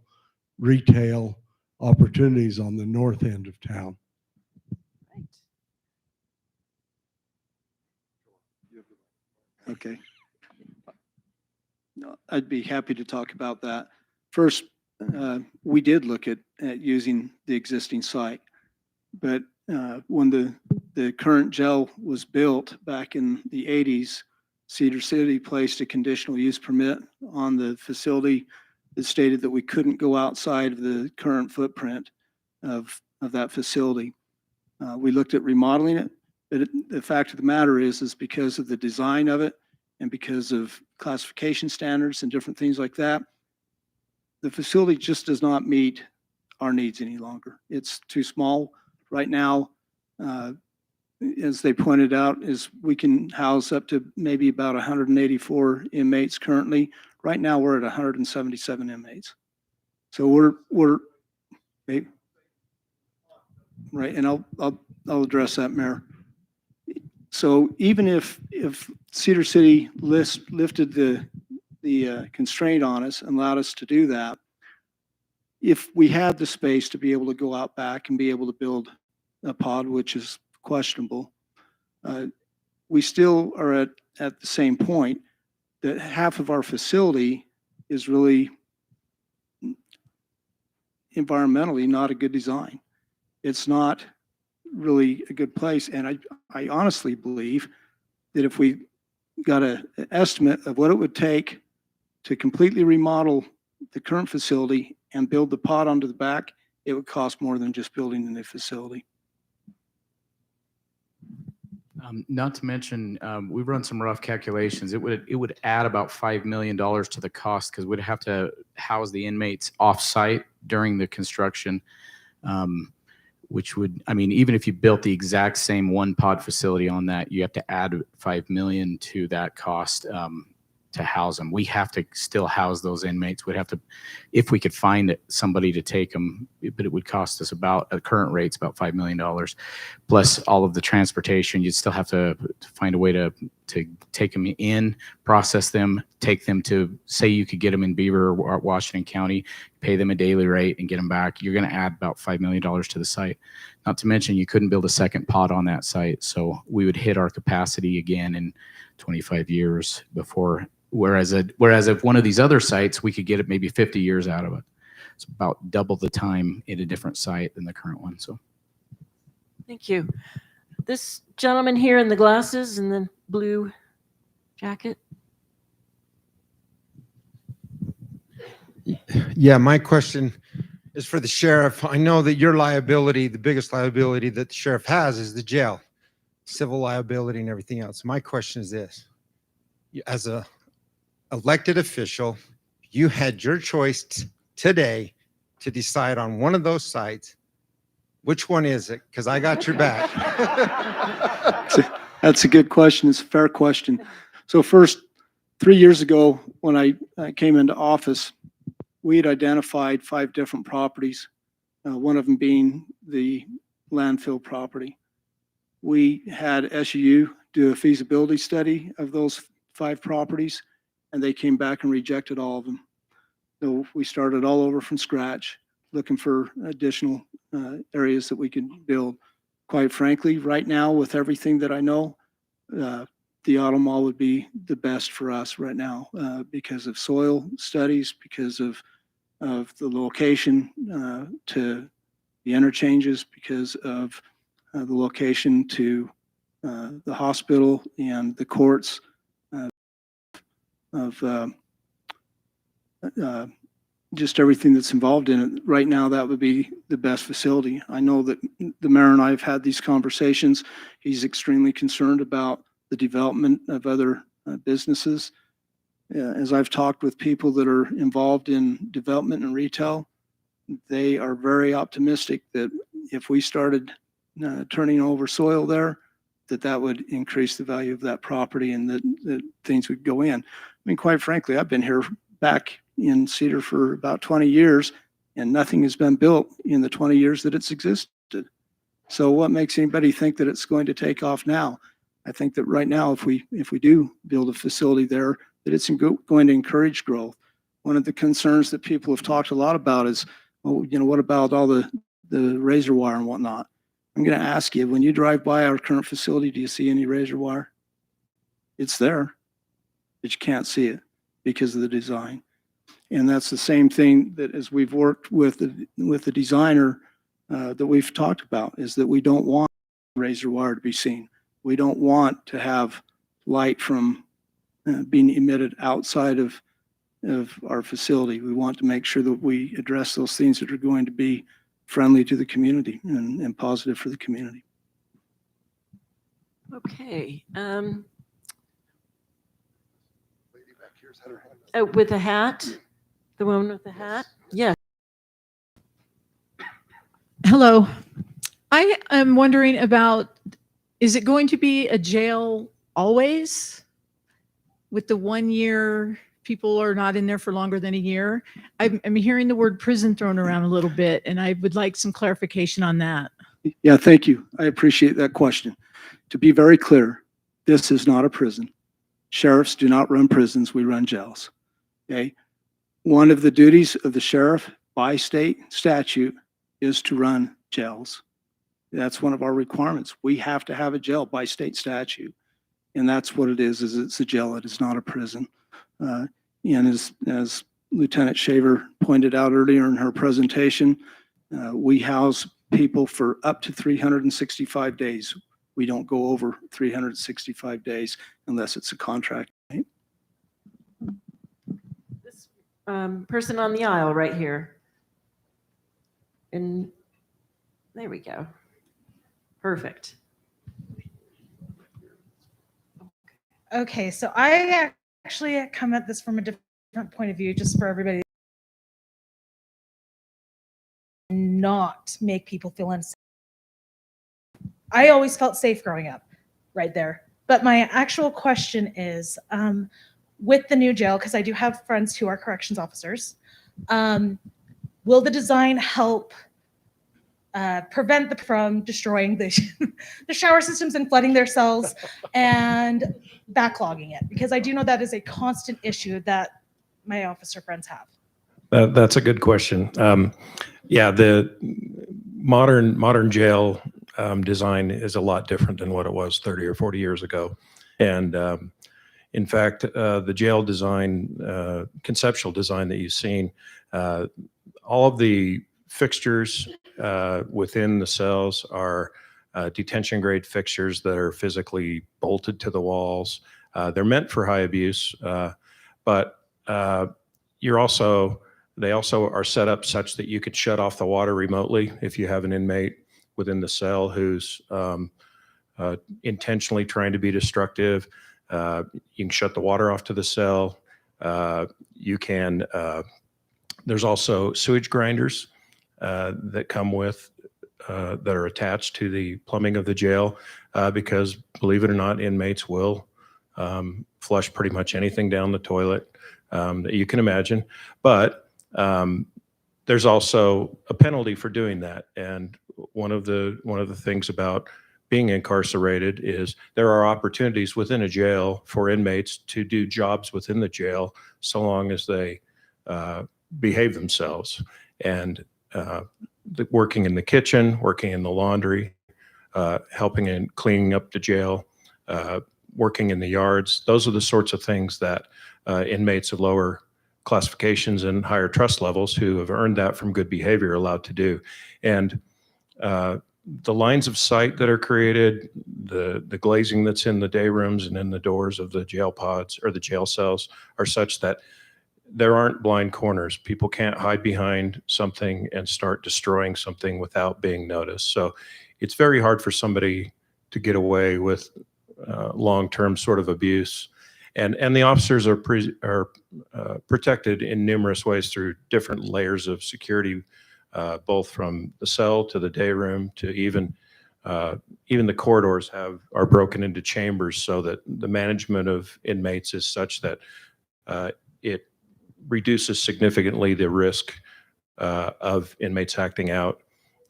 retail opportunities on the north end of town? Okay. No, I'd be happy to talk about that. First, we did look at using the existing site, but when the current jail was built back in the 80s, Cedar City placed a conditional use permit on the facility that stated that we couldn't go outside of the current footprint of that facility. We looked at remodeling it, but the fact of the matter is because of the design of it and because of classification standards and different things like that, the facility just does not meet our needs any longer. It's too small right now. As they pointed out, is we can house up to maybe about 184 inmates currently. Right now, we're at 177 inmates. So we're right, and I'll address that, Mayor. So even if Cedar City lifted the constraint on us and allowed us to do that, if we had the space to be able to go out back and be able to build a pod, which is questionable, we still are at the same point that half of our facility is really environmentally not a good design. It's not really a good place. And I honestly believe that if we got an estimate of what it would take to completely remodel the current facility and build the pod onto the back, it would cost more than just building a new facility. Not to mention, we've run some rough calculations. It would add about $5 million to the cost because we'd have to house the inmates off-site during the construction, which would, I mean, even if you built the exact same one pod facility on that, you have to add $5 million to that cost to house them. We have to still house those inmates. We'd have to, if we could find somebody to take them, but it would cost us about, at current rates, about $5 million, plus all of the transportation. You'd still have to find a way to to take them in, process them, take them to, say you could get them in Beaver or Washington County, pay them a daily rate and get them back. You're going to add about $5 million to the site. Not to mention you couldn't build a second pod on that site. So we would hit our capacity again in 25 years before, whereas if one of these other sites, we could get it maybe 50 years out of it. It's about double the time in a different site than the current one. So Thank you. This gentleman here in the glasses and the blue jacket. Yeah, my question is for the sheriff. I know that your liability, the biggest liability that the sheriff has is the jail, civil liability and everything else. My question is this. As a elected official, you had your choice today to decide on one of those sites. Which one is it? Because I got your back. That's a good question. It's a fair question. So first, 3 years ago, when I came into office, we had identified 5 different properties, one of them being the landfill property. We had SUU do a feasibility study of those 5 properties, and they came back and rejected all of them. So we started all over from scratch, looking for additional areas that we could build. Quite frankly, right now, with everything that I know, the auto mall would be the best for us right now because of soil studies, because of the location to the interchanges, because of the location to the hospital and the courts, of just everything that's involved in it. Right now, that would be the best facility. I know that the mayor and I have had these conversations. He's extremely concerned about the development of other businesses. As I've talked with people that are involved in development and retail, they are very optimistic that if we started turning over soil there, that would increase the value of that property and that things would go in. I mean, quite frankly, I've been here back in Cedar for about 20 years and nothing has been built in the 20 years that it's existed. So what makes anybody think that it's going to take off now? I think that right now, if we do build a facility there, that it's going to encourage growth. One of the concerns that people have talked a lot about is, well, what about all the razor wire and whatnot? I'm going to ask you, when you drive by our current facility, do you see any razor wire? It's there, but you can't see it because of the design. And that's the same thing that as we've worked with the designer that we've talked about, is that we don't want razor wire to be seen. We don't want to have light from being emitted outside of our facility. We want to make sure that we address those things that are going to be friendly to the community and positive for the community. Okay. With a hat, the woman with the hat. Yes. Hello. I am wondering about, is it going to be a jail always with the 1 year people are not in there for longer than a year? I'm hearing the word prison thrown around a little bit, and I would like some clarification on that. Yeah, thank you. I appreciate that question. To be very clear, this is not a prison. Sheriffs do not run prisons, we run jails. Okay. One of the duties of the sheriff by state statute is to run jails. That's one of our requirements. We have to have a jail by state statute. And that's what it is it's a jail. It is not a prison. And as Lieutenant Shaver pointed out earlier in her presentation, we house people for up to 365 days. We don't go over 365 days unless it's a contract. Right? This person on the aisle right here. And there we go. Perfect. Okay, so I actually come at this from a different point of view, just for everybody. Not make people feel unsafe. I always felt safe growing up right there. But my actual question is, with the new jail, because I do have friends who are corrections officers, will the design help prevent them from destroying the, the shower systems and flooding their cells and backlogging it? Because I do know that is a constant issue that my officer friends have. That's a good question. Yeah, the modern jail design is a lot different than what it was 30 or 40 years ago. And in fact, the jail design, conceptual design that you've seen, all of the fixtures within the cells are detention grade fixtures that are physically bolted to the walls. They're meant for high abuse, but they also are set up such that you could shut off the water remotely if you have an inmate within the cell who's intentionally trying to be destructive. You can shut the water off to the cell. You can, there's also sewage grinders that come with, that are attached to the plumbing of the jail, because believe it or not, inmates will flush pretty much anything down the toilet that you can imagine. But there's also a penalty for doing that. And one of the things about being incarcerated is there are opportunities within a jail for inmates to do jobs within the jail so long as they behave themselves. And working in the kitchen, working in the laundry, helping in cleaning up the jail, working in the yards. Those are the sorts of things that inmates of lower classifications and higher trust levels who have earned that from good behavior are allowed to do. And the lines of sight that are created, the glazing that's in the day rooms and in the doors of the jail pods or the jail cells are such that there aren't blind corners. People can't hide behind something and start destroying something without being noticed. So it's very hard for somebody to get away with long-term sort of abuse. And the officers are protected in numerous ways through different layers of security, both from the cell to the day room to even the corridors are broken into chambers so that the management of inmates is such that it reduces significantly the risk of inmates acting out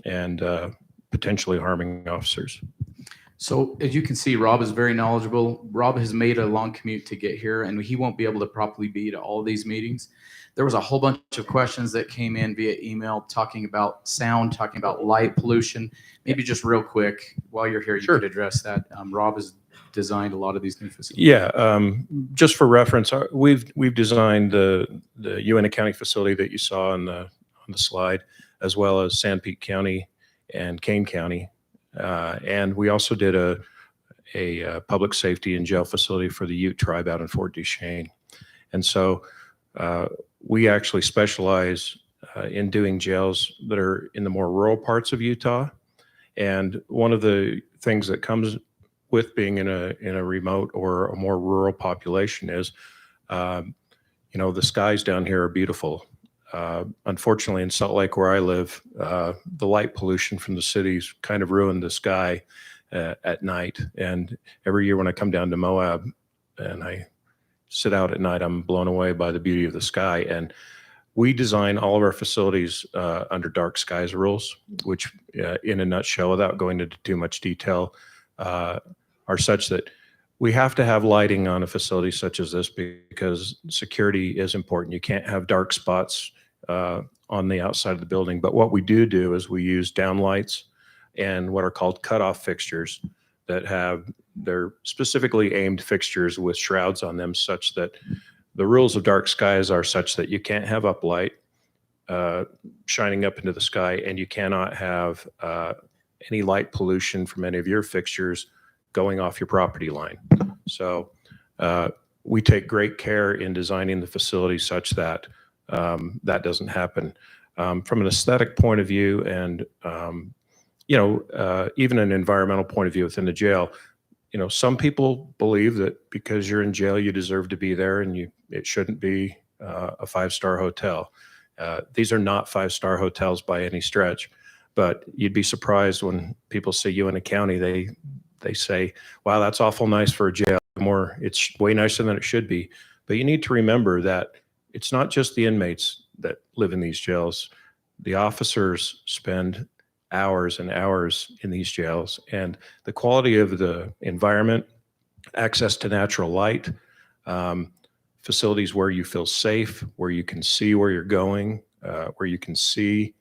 and potentially harming officers. So as you can see, Rob is very knowledgeable. Rob has made a long commute to get here, and he won't be able to properly be to all these meetings. There was a whole bunch of questions that came in via email talking about sound, talking about light pollution. Maybe just real quick, while you're here, you could address that. Rob has designed a lot of these new facilities. Yeah, just for reference, we've designed the Uintah County facility that you saw on the slide, as well as Sanpete County and Kane County. And we also did a public safety and jail facility for the Ute tribe out in Fort Duchesne. And so we actually specialize in doing jails that are in the more rural parts of Utah. And one of the things that comes with being in a remote or a more rural population is, the skies down here are beautiful. Unfortunately, in Salt Lake, where I live, the light pollution from the cities kind of ruined the sky at night. And every year when I come down to Moab and I sit out at night, I'm blown away by the beauty of the sky. And we design all of our facilities under dark skies rules, which in a nutshell, without going into too much detail, are such that we have to have lighting on a facility such as this because security is important. You can't have dark spots on the outside of the building. But what we do is we use downlights and what are called cutoff fixtures they're specifically aimed fixtures with shrouds on them such that the rules of dark skies are such that you can't have uplight shining up into the sky, and you cannot have any light pollution from any of your fixtures going off your property line. So we take great care in designing the facility such that that doesn't happen. From an aesthetic point of view and, even an environmental point of view within the jail, some people believe that because you're in jail, you deserve to be there and it shouldn't be a five-star hotel. These are not five-star hotels by any stretch, but you'd be surprised when people see Uintah County, they say, wow, that's awful nice for a jail. It's way nicer than it should be. But you need to remember that it's not just the inmates that live in these jails. The officers spend hours and hours in these jails. And the quality of the environment, access to natural light, facilities where you feel safe, where you can see where you're going, where you can see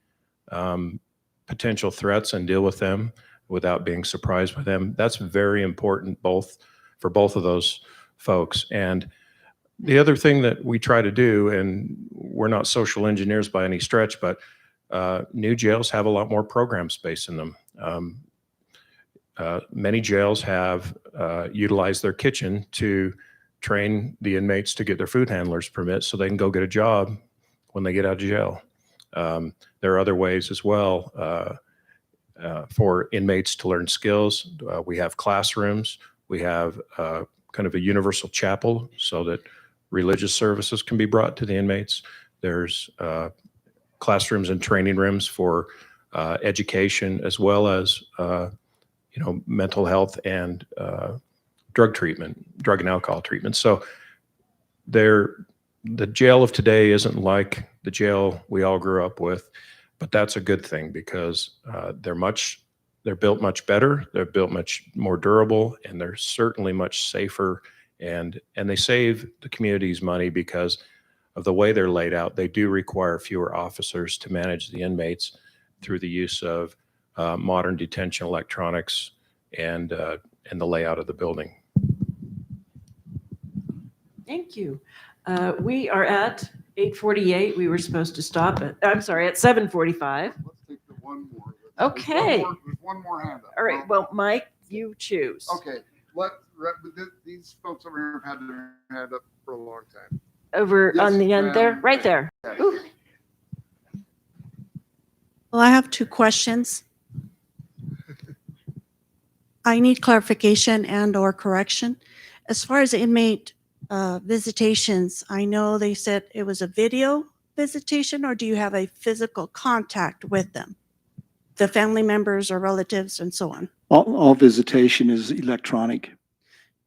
potential threats and deal with them without being surprised by them. That's very important for both of those folks. And the other thing that we try to do, and we're not social engineers by any stretch, but new jails have a lot more program space in them. Many jails have utilized their kitchen to train the inmates to get their food handlers permit so they can go get a job when they get out of jail. There are other ways as well for inmates to learn skills. We have classrooms. We have kind of a universal chapel so that religious services can be brought to the inmates. There's classrooms and training rooms for education, as well as mental health and drug and alcohol treatment. So the jail of today isn't like the jail we all grew up with, but that's a good thing because they're built much better, they're built much more durable, and they're certainly much safer. And they save the communities money because of the way they're laid out. They do require fewer officers to manage the inmates through the use of modern detention electronics and the layout of the building. Thank you. We are at 8:48. We were supposed to stop at 7:45. Let's take the one more. Okay. There's one more hand up. All right. Well, Mike, you choose. Okay. These folks over here have had their hand up for a long time. Over Yes, on the end there, ma'am. right there. Yes. Ooh. Well, I have two questions. I need clarification and/or correction. As far as inmate visitations, I know they said it was a video visitation, or do you have a physical contact with them? The family members or relatives and so on? All visitation is electronic.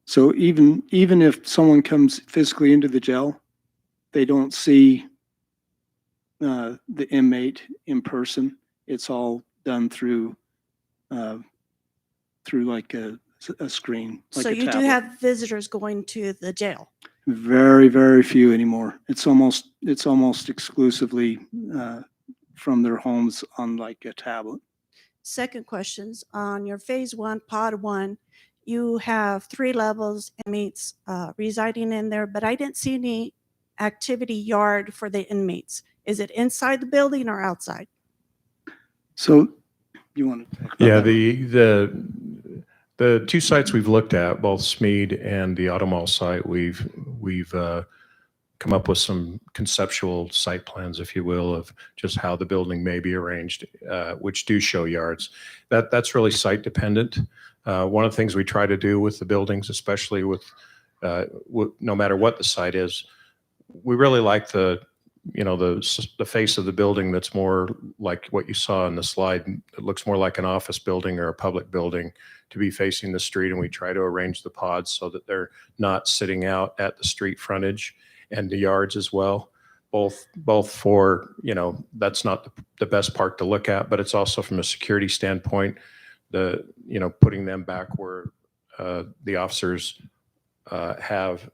So even if someone comes physically into the jail, they don't see the inmate in person. It's all done through like a screen. Like So a you do tablet. have visitors going to the jail? Very, very few anymore. It's almost exclusively from their homes on like a tablet. Second questions, on your phase one, pod one, you have 3 levels, inmates residing in there, but I didn't see any activity yard for the inmates. Is it inside the building or outside? So you want to talk about Yeah, that? the two sites we've looked at, both Smead and the Automall site, we've come up with some conceptual site plans, if you will, of just how the building may be arranged, which do show yards. That's really site dependent. One of the things we try to do with the buildings, especially with no matter what the site is, we really like the face of the building that's more like what you saw in the slide. It looks more like an office building or a public building to be facing the street, and we try to arrange the pods so that they're not sitting out at the street frontage and the yards as well. Both for, that's not the best part to look at, but it's also from a security standpoint, putting them back where the officers have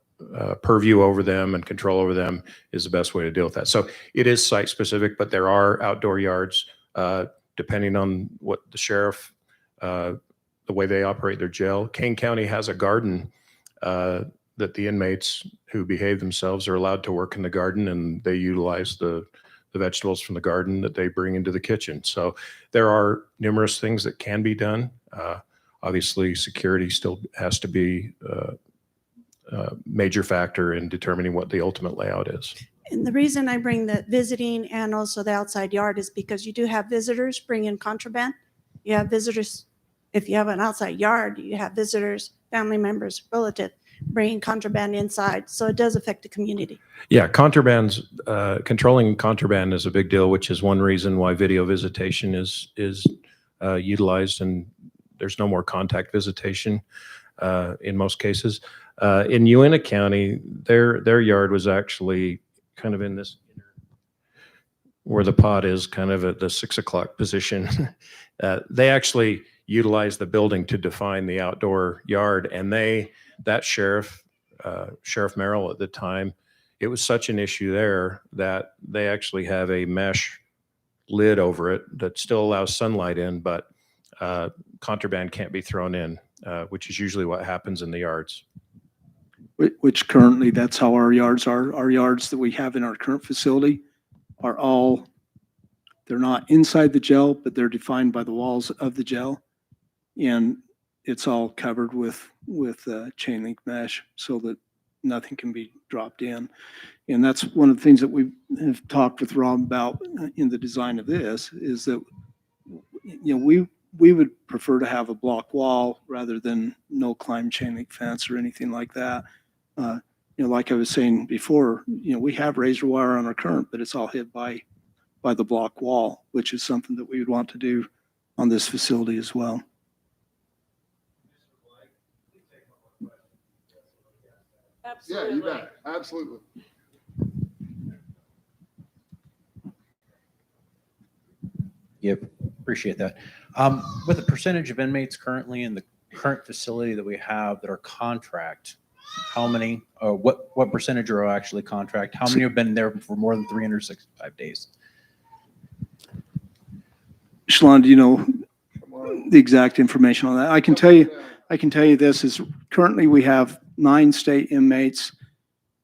purview over them and control over them is the best way to deal with that. So it is site specific, but there are outdoor yards depending on what the sheriff, the way they operate their jail. Kane County has a garden that the inmates who behave themselves are allowed to work in the garden, and they utilize the vegetables from the garden that they bring into the kitchen. So there are numerous things that can be done. Obviously, security still has to be a major factor in determining what the ultimate layout is. And the reason I bring the visiting and also the outside yard is because you do have visitors bring in contraband. You have visitors, if you have an outside yard, you have visitors, family members, relatives bringing contraband inside. So it does affect the community. Yeah, controlling contraband is a big deal, which is one reason why video visitation is utilized, and there's no more contact visitation in most cases. In Uintah County, their yard was actually kind of in this where the pod is, kind of at the 6 o'clock position. They actually utilize the building to define the outdoor yard, and that sheriff, Sheriff Merrill at the time, it was such an issue there that they actually have a mesh lid over it that still allows sunlight in, but contraband can't be thrown in, which is usually what happens in the yards. Which currently, that's how our yards are. Our yards that we have in our current facility are all, they're not inside the jail, but they're defined by the walls of the jail. And it's all covered with chain link mesh so that nothing can be dropped in. And that's one of the things that we have talked with Rob about in the design of this, is that, you know, we would prefer to have a block wall rather than no climb chain link fence or anything like that. You know, like I was saying before, you know, we have razor wire on our current, but it's all hid by the block wall, which is something that we would want to do on this facility as well. Absolutely. Yeah, you bet. Absolutely. Yep, appreciate that. With the percentage of inmates currently in the current facility that we have that are contract, how many, or what percentage are actually contract? How many have been there for more than 365 days? Shalon, do you know the exact information on that? I can tell you this is currently we have 9 state inmates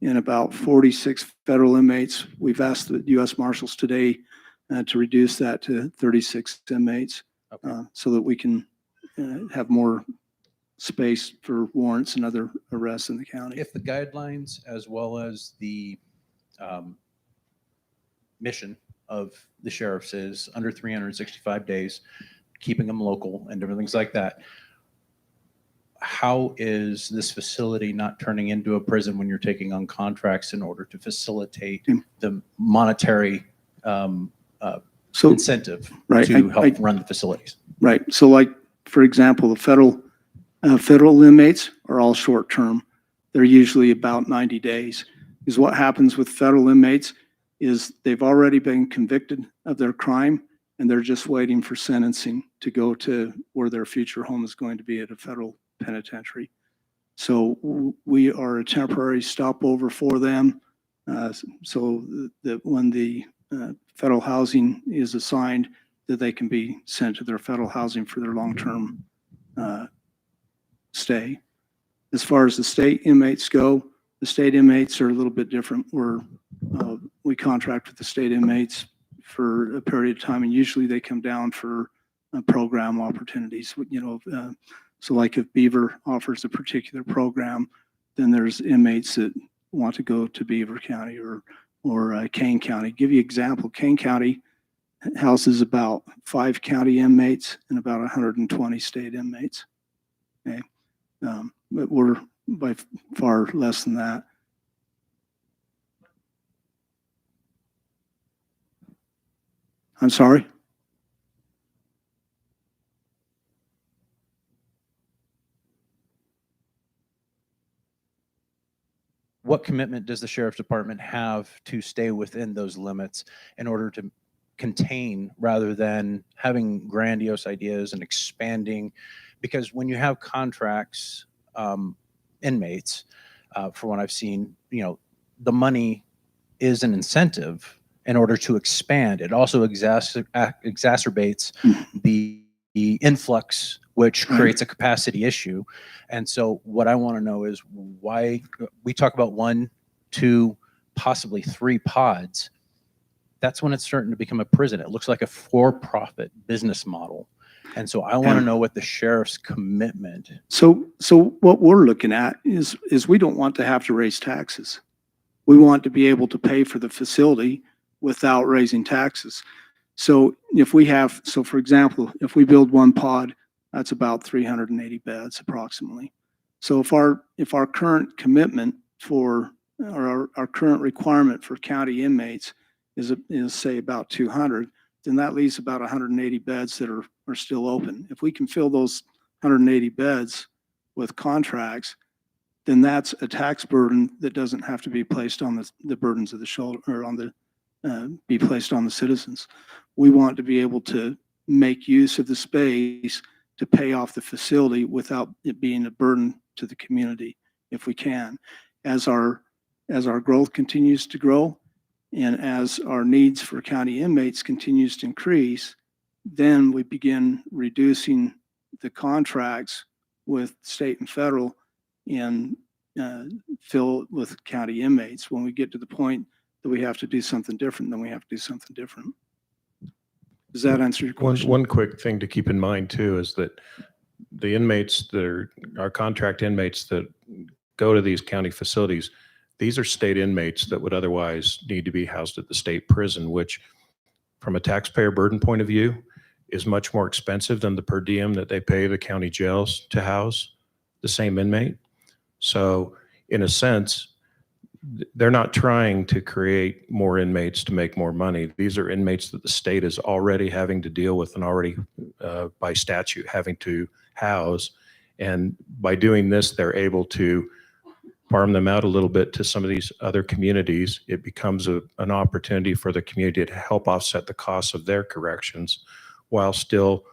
and about 46 federal inmates. We've asked the U.S. Marshals today to reduce that to 36 inmates, so that we can have more space for warrants and other arrests in the county. If the guidelines as well as the mission of the sheriff's is under 365 days, keeping them local and different things like that, how is this facility not turning into a prison when you're taking on contracts in order to facilitate the monetary incentive to help run the facilities? Right. So like, for example, the federal inmates are all short term. They're usually about 90 days. Because what happens with federal inmates is they've already been convicted of their crime and they're just waiting for sentencing to go to where their future home is going to be at a federal penitentiary. So we are a temporary stopover for them, so that when the federal housing is assigned, that they can be sent to their federal housing for their long-term stay. As far as the state inmates go, the state inmates are a little bit different. We contract with the state inmates for a period of time, and usually they come down for program opportunities. You know, so like if Beaver offers a particular program, then there's inmates that want to go to Beaver County or Kane County. Give you an example, Kane County houses about 5 county inmates and about 120 state inmates. Okay, but we're by far less than that. I'm sorry? What commitment does the sheriff's department have to stay within those limits in order to contain rather than having grandiose ideas and expanding? Because when you have contracts, inmates, for what I've seen, you know, the money is an incentive in order to expand. It also exacerbates the influx, which creates a capacity issue. And so what I want to know is why we talk about 1, 2, possibly 3 pods. That's when it's starting to become a prison. It looks like a for-profit business model. And so I want to know what the sheriff's commitment. So what we're looking at is we don't want to have to raise taxes. We want to be able to pay for the facility without raising taxes. So if we have, so for example, if we build 1 pod, that's about 380 beds approximately. So if our current commitment for, or our current requirement for county inmates is say about 200, then that leaves about 180 beds that are still open. If we can fill those 180 beds with contracts, then that's a tax burden that doesn't have to be placed on the burdens of the shoulder, or on the be placed on the citizens. We want to be able to make use of the space to pay off the facility without it being a burden to the community, if we can. As our growth continues to grow and as our needs for county inmates continues to increase, then we begin reducing the contracts with state and federal and fill with county inmates. When we get to the point that we have to do something different, then we have to do something different. Does that answer your question? One quick thing to keep in mind too is that the inmates that are our contract inmates that go to these county facilities, these are state inmates that would otherwise need to be housed at the state prison, which from a taxpayer burden point of view is much more expensive than the per diem that they pay the county jails to house the same inmate. So in a sense, they're not trying to create more inmates to make more money. These are inmates that the state is already having to deal with and already by statute having to house. And by doing this, they're able to farm them out a little bit to some of these other communities. It becomes an opportunity for the community to help offset the costs of their corrections while still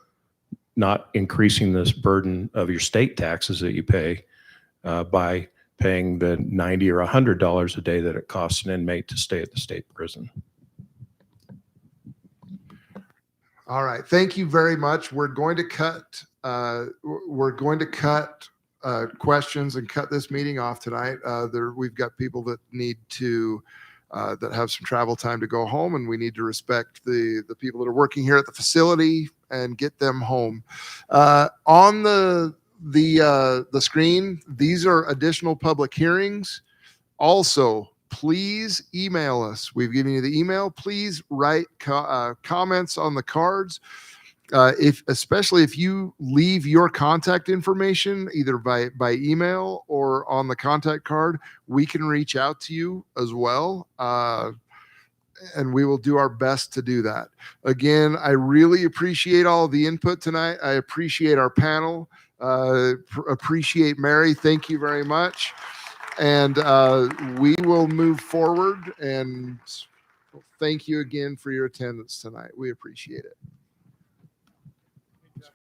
not increasing this burden of your state taxes that you pay by paying the $90 or $100 a day that it costs an inmate to stay at the state prison. All right. Thank you very much. We're going to cut questions and cut this meeting off tonight. We've got people that need to that have some travel time to go home, and we need to respect the people that are working here at the facility and get them home. On the screen, these are additional public hearings. Also, please email us. We've given you the email. Please write comments on the cards. Especially if you leave your contact information either by email or on the contact card, we can reach out to you as well. And we will do our best to do that. Again, I really appreciate all the input tonight. I appreciate our panel. Appreciate Mary. Thank you very much. And we will move forward. And thank you again for your attendance tonight. We appreciate it.